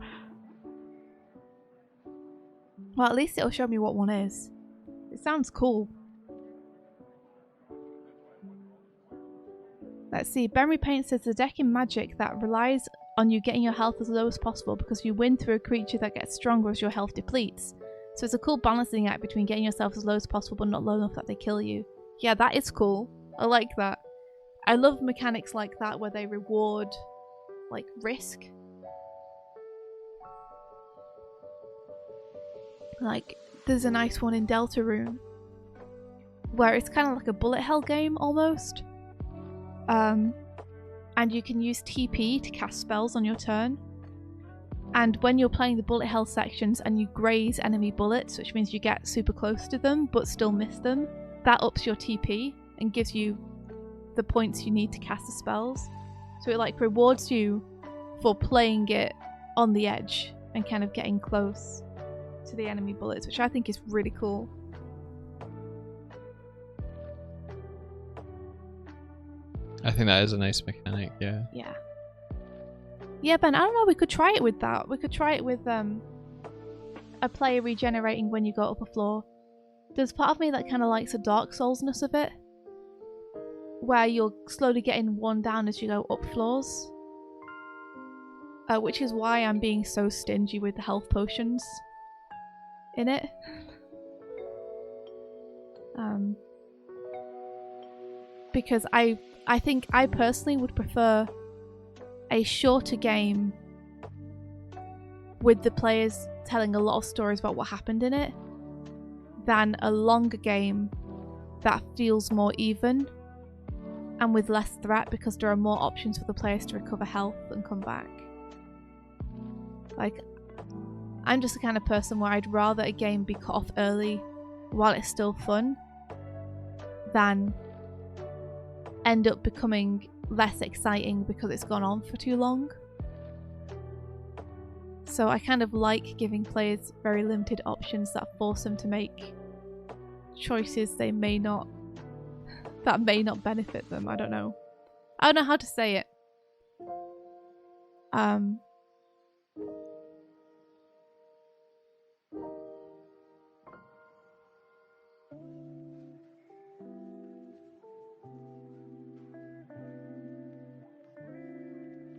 Well, at least it'll show me what one is. It sounds cool. Let's see. Benry Paint says the deck in Magic that relies on you getting your health as low as possible because you win through a creature that gets stronger as your health depletes. So it's a cool balancing act between getting yourself as low as possible but not low enough that they kill you. Yeah, that is cool. I like that. I love mechanics like that where they reward, like, risk. Like, there's a nice one in Deltarune where it's kind of like a bullet hell game almost. And you can use TP to cast spells on your turn. And when you're playing the bullet hell sections and you graze enemy bullets, which means you get super close to them but still miss them, that ups your TP and gives you the points you need to cast the spells. So it like rewards you for playing it on the edge and kind of getting close to the enemy bullets, which I think is really cool. I think that is a nice mechanic, yeah. Yeah. Yeah, Ben, I don't know, we could try it with that. We could try it with a player regenerating when you go up a floor. There's part of me that kind of likes the Dark Souls-ness of it, where you're slowly getting worn down as you go up floors. Which is why I'm being so stingy with the health potions in it. Because I think I personally would prefer a shorter game with the players telling a lot of stories about what happened in it than a longer game that feels more even and with less threat, because there are more options for the players to recover health and come back. Like, I'm just the kind of person where I'd rather a game be cut off early while it's still fun than end up becoming less exciting because it's gone on for too long. So I kind of like giving players very limited options that force them to make choices that may not benefit them. I don't know how to say it.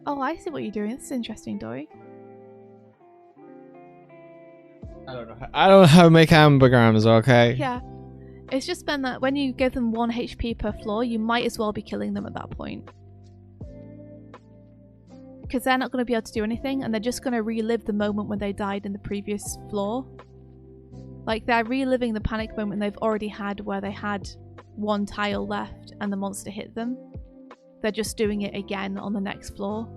Oh, I see what you're doing. This is interesting, Doig. I don't know how to make ambergrams, okay? Yeah. It's just been that when you give them 1 HP per floor, you might as well be killing them at that point. Because they're not going to be able to do anything, and they're just going to relive the moment when they died in the previous floor. Like, they're reliving the panic moment they've already had where they had 1 tile left and the monster hit them. They're just doing it again on the next floor.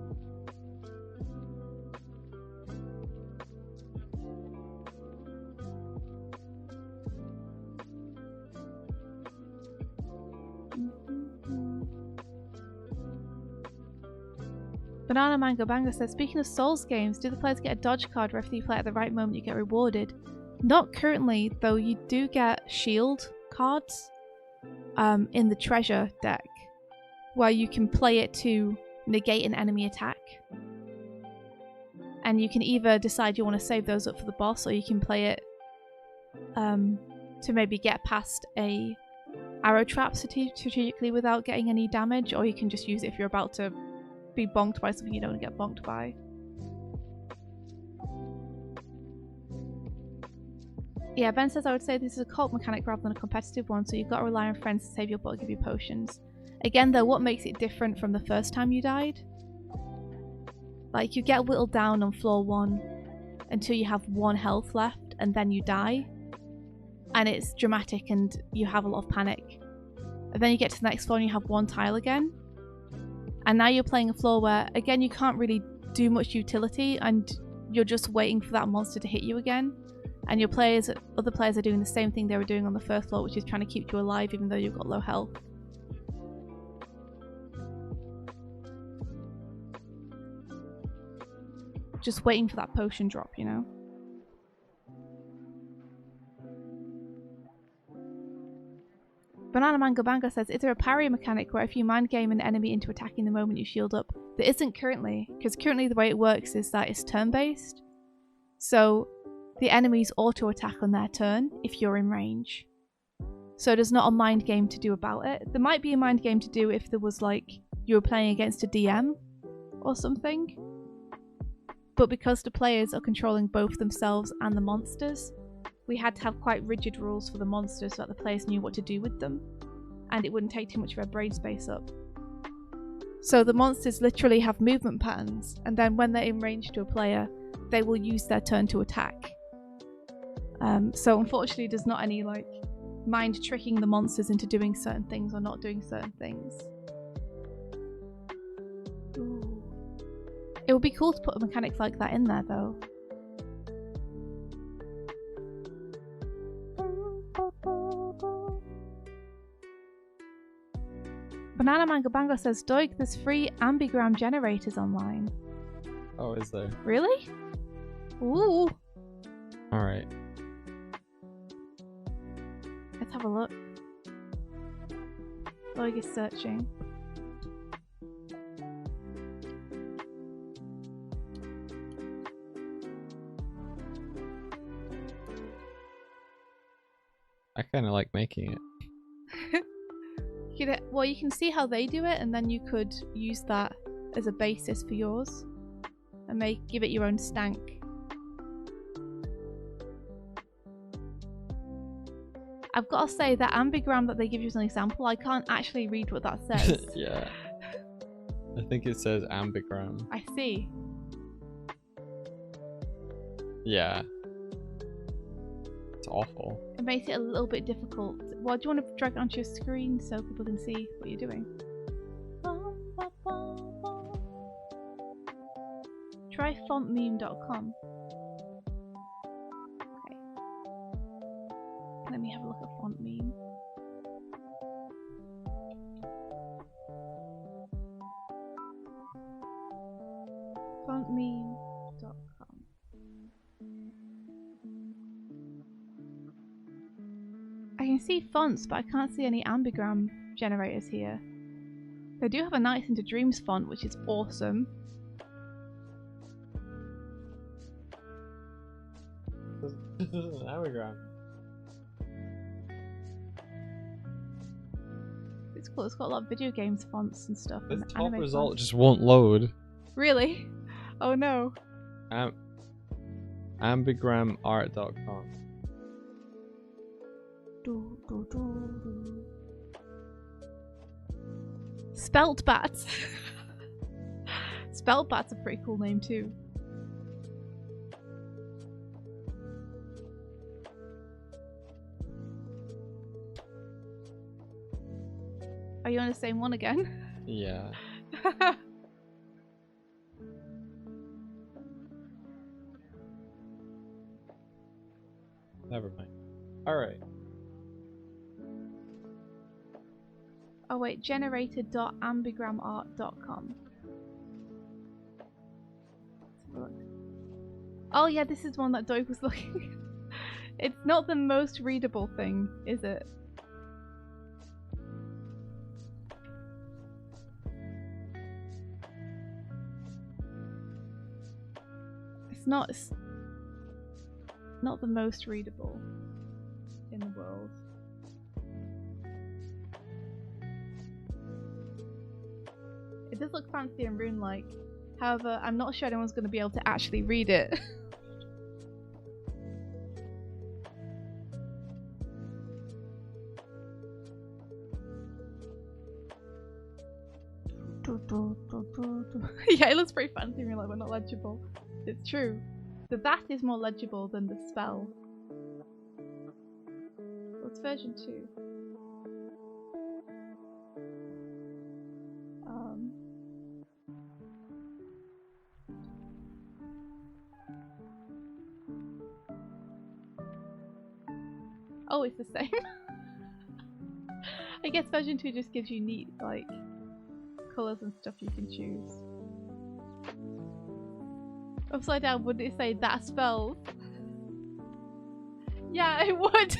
Banana Mango Banger says, speaking of Souls games, do the players get a dodge card where if you play at the right moment you get rewarded? Not currently, though you do get shield cards in the treasure deck, where you can play it to negate an enemy attack. And you can either decide you want to save those up for the boss, or you can play it to maybe get past a arrow trap strategically without getting any damage, or you can just use it if you're about to be bonked by something you don't want to get bonked by. Yeah, Ben says, I would say this is a cult mechanic rather than a competitive one, so you've got to rely on friends to save your butt and give you potions. Again, though, what makes it different from the first time you died? Like, you get whittled down on floor 1 until you have 1 health left, and then you die. And it's dramatic, and you have a lot of panic. And then you get to the next floor and you have 1 tile again. And now you're playing a floor where, again, you can't really do much utility, and you're just waiting for that monster to hit you again. And your other players are doing the same thing they were doing on the first floor, which is trying to keep you alive even though you've got low health. Just waiting for that potion drop, you know? Banana Mango Bango says, is there a parry mechanic where if you mind game an enemy into attacking the moment you shield up? There isn't currently, because currently the way it works is that it's turn-based. So the enemies auto-attack on their turn if you're in range. So there's not a mind game to do about it. There might be a mind game to do if there was like, you were playing against a DM or something. But because the players are controlling both themselves and the monsters, we had to have quite rigid rules for the monsters so that the players knew what to do with them, and it wouldn't take too much of their brain space up. So the monsters literally have movement patterns, and then when they're in range to a player, they will use their turn to attack. So unfortunately there's not any like mind tricking the monsters into doing certain things or not doing certain things. Ooh. It would be cool to put a mechanic like that in there, though. Banana Mango Bango says, Doig, there's free ambigram generators online. Oh, is there? Really? Ooh. Alright. Let's have a look. Doig is searching. I kind of like making it. Well, you can see how they do it, and then you could use that as a basis for yours and give it your own stank. I've got to say that ambigram that they give you as an example, I can't actually read what that says. Yeah. I think it says ambigram. I see. Yeah. It's awful. It makes it a little bit difficult. Well, do you want to drag it onto your screen so people can see what you're doing? Try fontmeme.com. Okay. Let me have a look at font meme. Fontmeme.com. I can see fonts, but I can't see any ambigram generators here. They do have a Nights into Dreams font, which is awesome. This is an ambigram. It's cool. It's got a lot of video games fonts and stuff. This and top anime result fonts. just won't load. Really? Oh no. Ambigramart.com. Speltbat. Speltbat's a pretty cool name too. Are you on the same one again? Yeah. Never mind. Alright. Oh wait, generated.ambigramart.com. Oh yeah, this is one that Doig was looking at. It's not the most readable thing, is it? It's not the most readable in the world. It does look fancy and rune-like. However, I'm not sure anyone's going to be able to actually read it. Yeah, it looks pretty fancy in real life, but not legible. It's true. The that is more legible than the spell. What's version 2? Oh, it's the same. I guess version 2 just gives you neat, like, colours and stuff you can choose. Upside down, wouldn't it say that spells? Yeah, it would!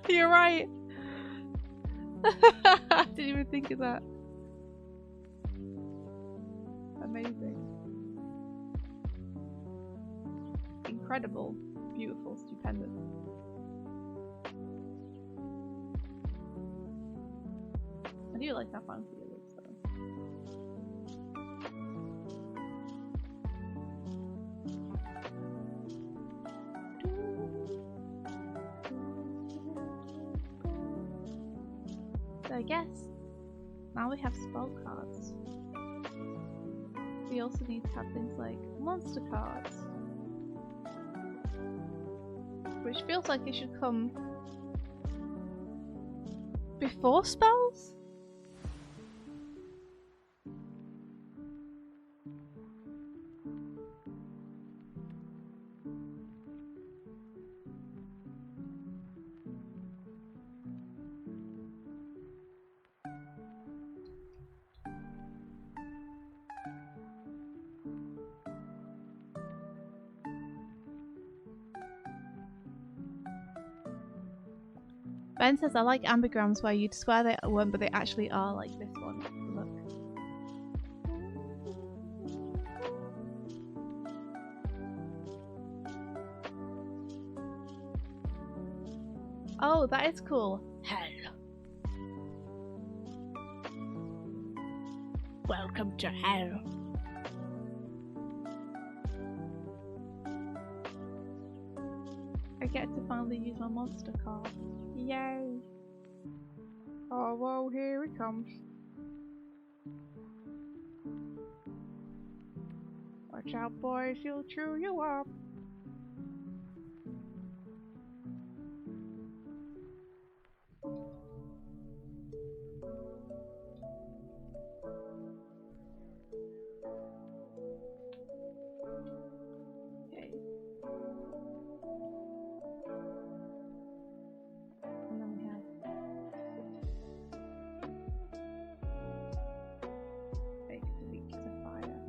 You're right! I didn't even think of that. Amazing. Incredible. Beautiful. Stupendous. I do like how fancy it looks though. So I guess now we have spell cards. We also need to have things like monster cards, which feels like it should come before spells? Ben says I like ambigrams where you'd swear they weren't, but they actually are, like this one. Look. Oh, that is cool. Hell. Welcome to hell. I get to finally use my monster card. Yay! Oh, whoa, here it comes. Watch out, boys, he'll chew you up. Okay. And then we have fake weak to fire.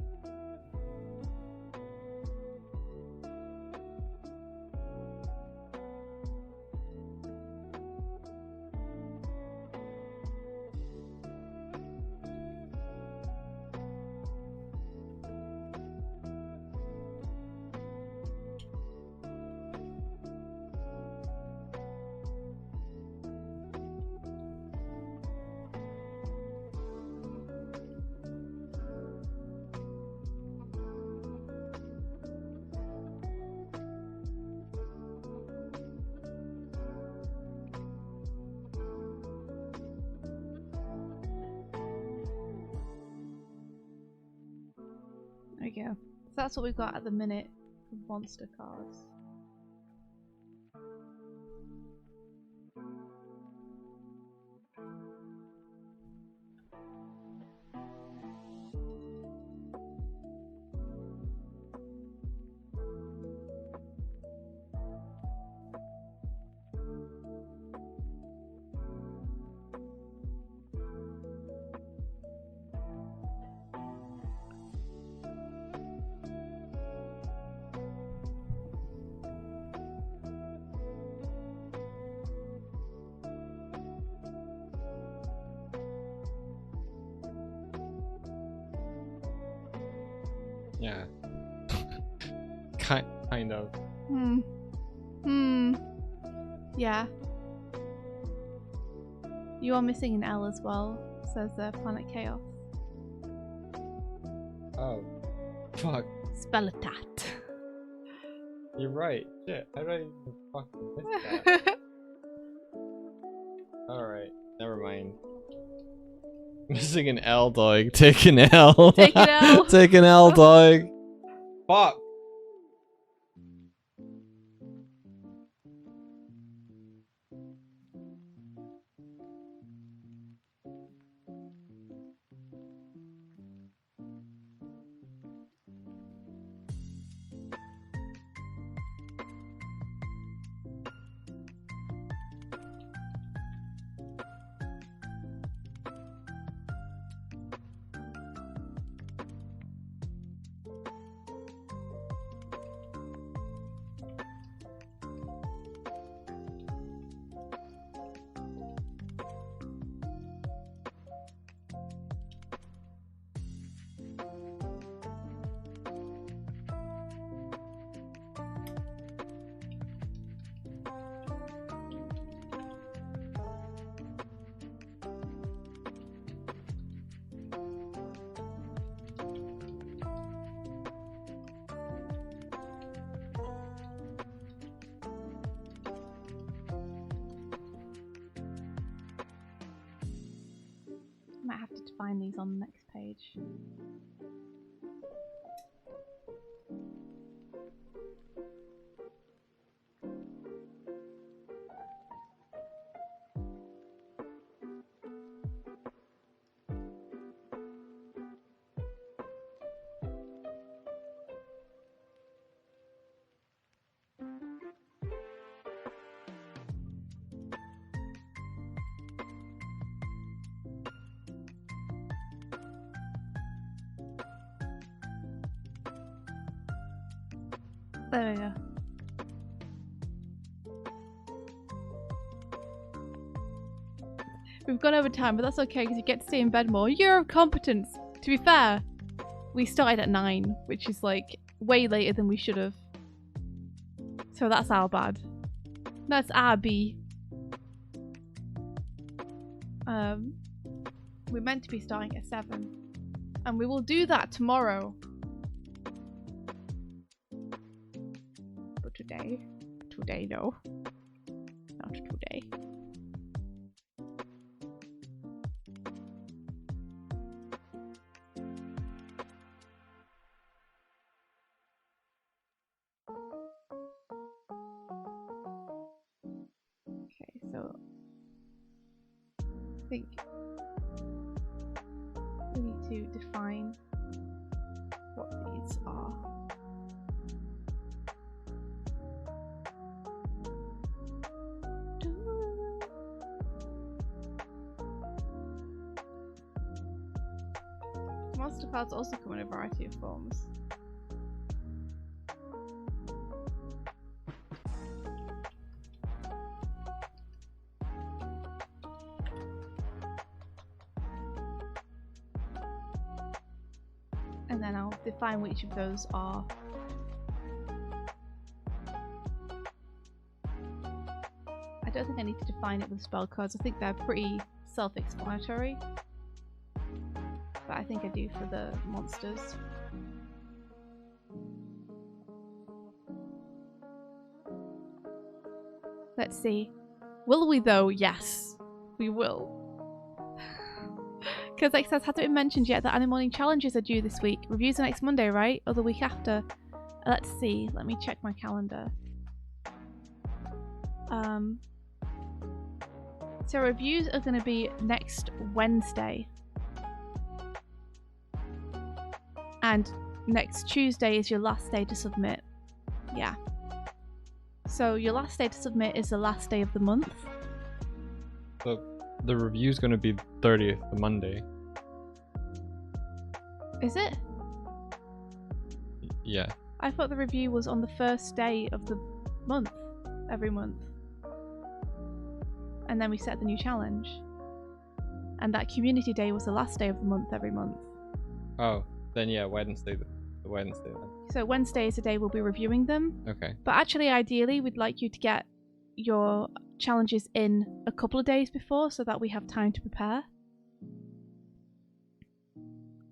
There we go. So that's what we've got at the minute for monster cards. Yeah. kind of. Yeah. You are missing an L as well, says Planet Chaos. Oh. Fuck. Spell it that. You're right. Shit. How did I even fucking miss that? Alright. Never mind. Missing an L, Doig. Take an L. Take an L. Take an L, Doig. Fuck. Might have to find these on the next page. There we go. We've gone over time, but that's okay because you get to stay in bed more. Year of competence. To be fair, we started at 9, which is like way later than we should have. So that's our bad. That's our B. We're meant to be starting at 7. And we will do that tomorrow. But today, no. Not today. Okay, so I think we need to define what these are. Monster cards also come in a variety of forms. And then I'll define which of those are. I don't think I need to define it with spell cards. I think they're pretty self-explanatory. But I think I do for the monsters. Let's see. Will we though? Yes, we will. Because like says, hasn't been mentioned yet that Anime Morning challenges are due this week. Reviews are next Monday, right? Or the week after? Let's see. Let me check my calendar. So reviews are going to be next Wednesday. And next Tuesday is your last day to submit. Yeah. So your last day to submit is the last day of the month. So the review's going to be 30th, the Monday. Is it? Yeah. I thought the review was on the first day of the month, every month. And then we set the new challenge. And that community day was the last day of the month every month. Oh, then yeah, Wednesday. The Wednesday then. So Wednesday is the day we'll be reviewing them. Okay. But actually, ideally, we'd like you to get your challenges in a couple of days before so that we have time to prepare.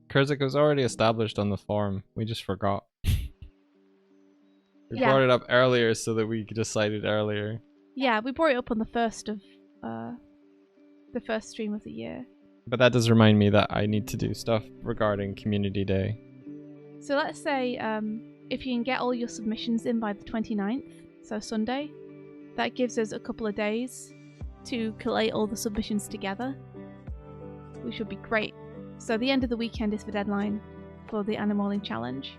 Kurzik was already established on the forum. We just forgot. We Yeah. brought it up earlier so that we could decide it earlier. Yeah, we brought it up on the first stream of the year. But that does remind me that I need to do stuff regarding Community Day. So let's say if you can get all your submissions in by the 29th, so Sunday, that gives us a couple of days to collate all the submissions together, which would be great. So the end of the weekend is the deadline for the Animaling Challenge.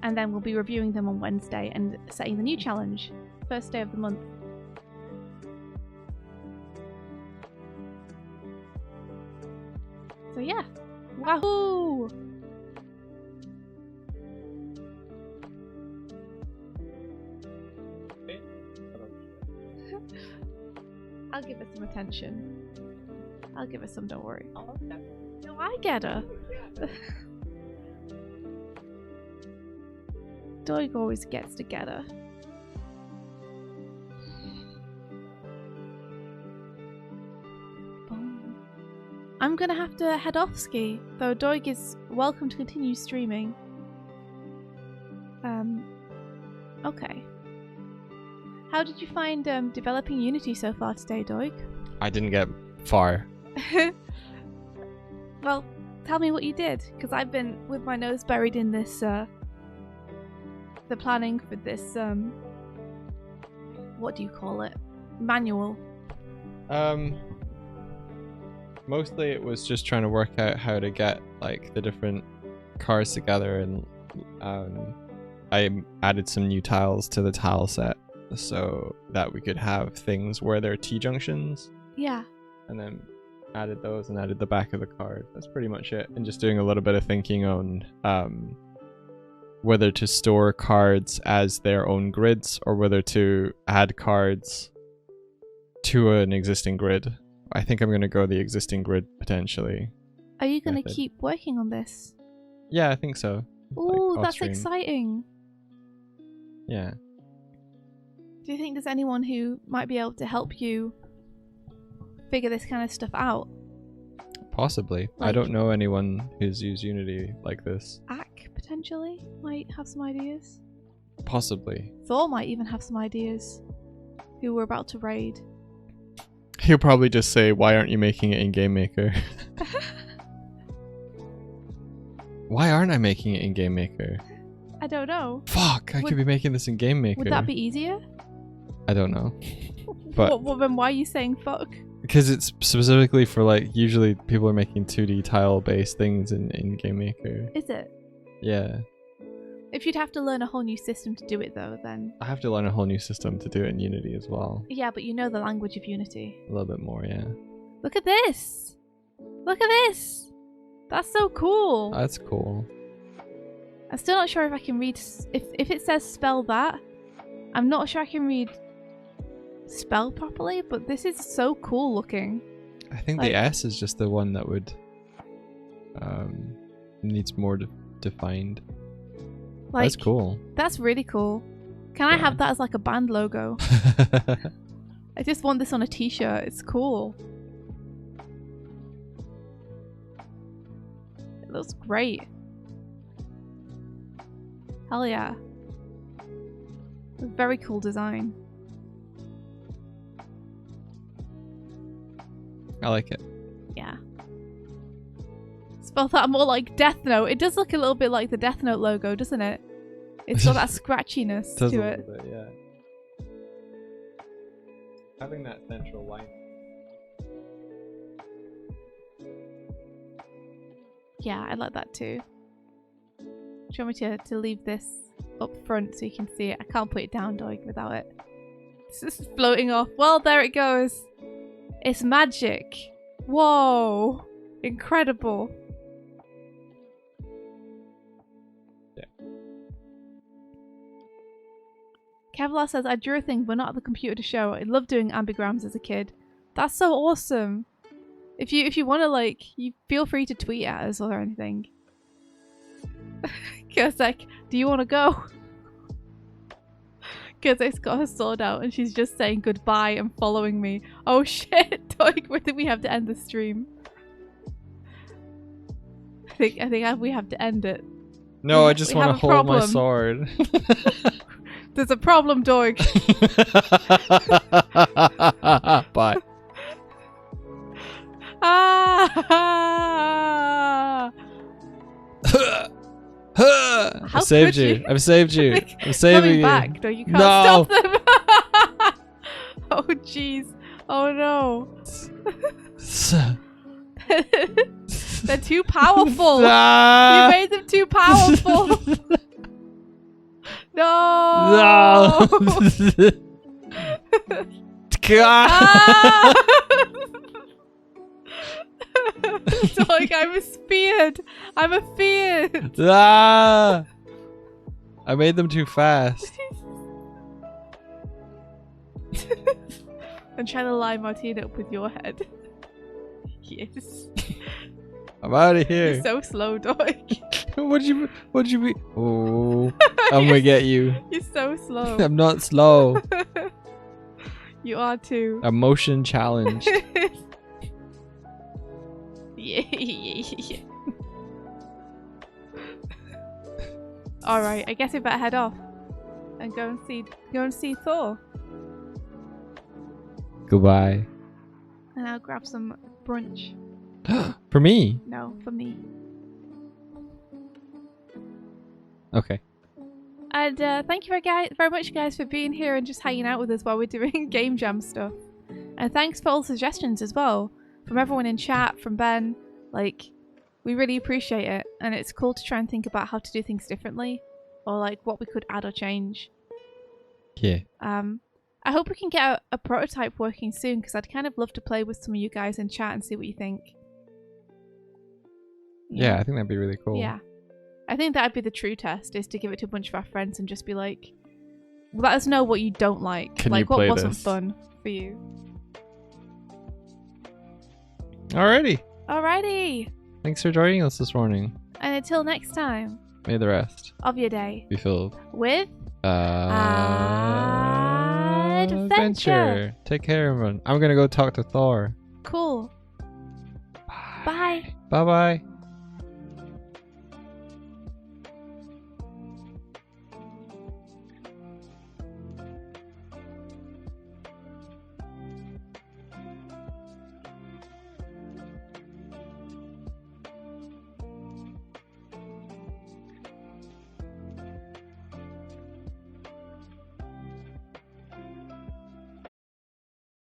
And then we'll be reviewing them on Wednesday and setting the new challenge, first day of the month. So yeah, wahoo! I'll give her some attention. I'll give her some, don't worry. No, I get her. Doig always gets to get her. I'm gonna have to head off, Ski, though Doig is welcome to continue streaming. Okay. How did you find developing Unity so far today, Doig? I didn't get far. Well, tell me what you did, because I've been with my nose buried in this, the planning for this, what do you call it? Manual. Mostly it was just trying to work out how to get like the different cars together, and I added some new tiles to the tile set so that we could have things where there are T-junctions. Yeah. And then added those and added the back of the card. That's pretty much it. And just doing a little bit of thinking on whether to store cards as their own grids or whether to add cards to an existing grid. I think I'm going to go the existing grid potentially. Are you going to method. keep working on this? Yeah, I think so. Ooh, off that's stream. exciting. Yeah. Do you think there's anyone who might be able to help you figure this kind of stuff out? Possibly. I don't know anyone who's used Unity like this. Ack, potentially, might have some ideas. Possibly. Thor might even have some ideas. Who we're about to raid. He'll probably just say, why aren't you making it in Game Maker? Why aren't I making it in Game Maker? I don't know. Fuck, I could be making this in Game Maker. Would that be easier? I don't know. But well, then why are you saying fuck? because it's specifically for like, usually people are making 2D tile based things in Game Maker. Is it? Yeah. If you'd have to learn a whole new system to do it though, then... I have to learn a whole new system to do it in Unity as well. Yeah, but you know the language of Unity. A little bit more, yeah. Look at this! Look at this! That's so cool! That's cool. I'm still not sure if I can read... If it says spell that, I'm not sure I can read spell properly, but this is so cool looking. I think the S is just the one that would... needs more defined. Like, that's cool. That's really cool. Can I have that as like a band logo? I just want this on a t-shirt. It's cool. It looks great. Hell yeah. Very cool design. I like it. Yeah. Spell that more like Death Note. It does look a little bit like the Death Note logo, doesn't it? It's got that scratchiness Does to a it. little bit, yeah. Having that central line. Yeah, I like that too. Do you want me to leave this up front so you can see it? I can't put it down, Doig, without it. It's just floating off. Well, there it goes. It's magic. Whoa. Incredible. Kevlar says, I drew a thing but not at the computer to show. I loved doing ambigrams as a kid. That's so awesome. If you want to, like, you feel free to tweet at us or anything. Cause like, do you want to go? Cause it's got her sword out and she's just saying goodbye and following me. Oh shit, Doig, where did we have to end the stream? I think we have to end it. No, I just want to hold my sword. There's a problem, Doig. Bye. Ah! I saved you. I've saved you. I'm saving you. Back. No, you can't stop them. Oh jeez. Oh no. They're too powerful. You made them too powerful. No. No. Ah! Doig, I'm feared. I'm feared. Ah! I made them too fast. I'm trying to line Martina up with your head. Yes. I'm out of here. You're so slow, Doig. What'd you be? Oh, I'm gonna get you. You're so slow. I'm not slow. You are too. I'm motion challenged. Yeah. All right, I guess we better head off and go and see Thor. Goodbye. And I'll grab some brunch. For me? No, for me. Okay. And thank you very much, guys, for being here and just hanging out with us while we're doing game jam stuff. And thanks for all the suggestions as well. From everyone in chat, from Ben. Like, we really appreciate it. And it's cool to try and think about how to do things differently. Or like what we could add or change. Yeah. I hope we can get a prototype working soon, because I'd kind of love to play with some of you guys in chat and see what you think. Yeah, I think that'd be really cool. Yeah. I think that'd be the true test, is to give it to a bunch of our friends and just be like, let us know what you don't like. Can like, you play what wasn't this? fun for you? Alrighty. Thanks for joining us this morning. And until next time May the rest of your day be filled. with adventure. Take care, everyone. I'm gonna go talk to Thor. Cool. Bye. Bye bye.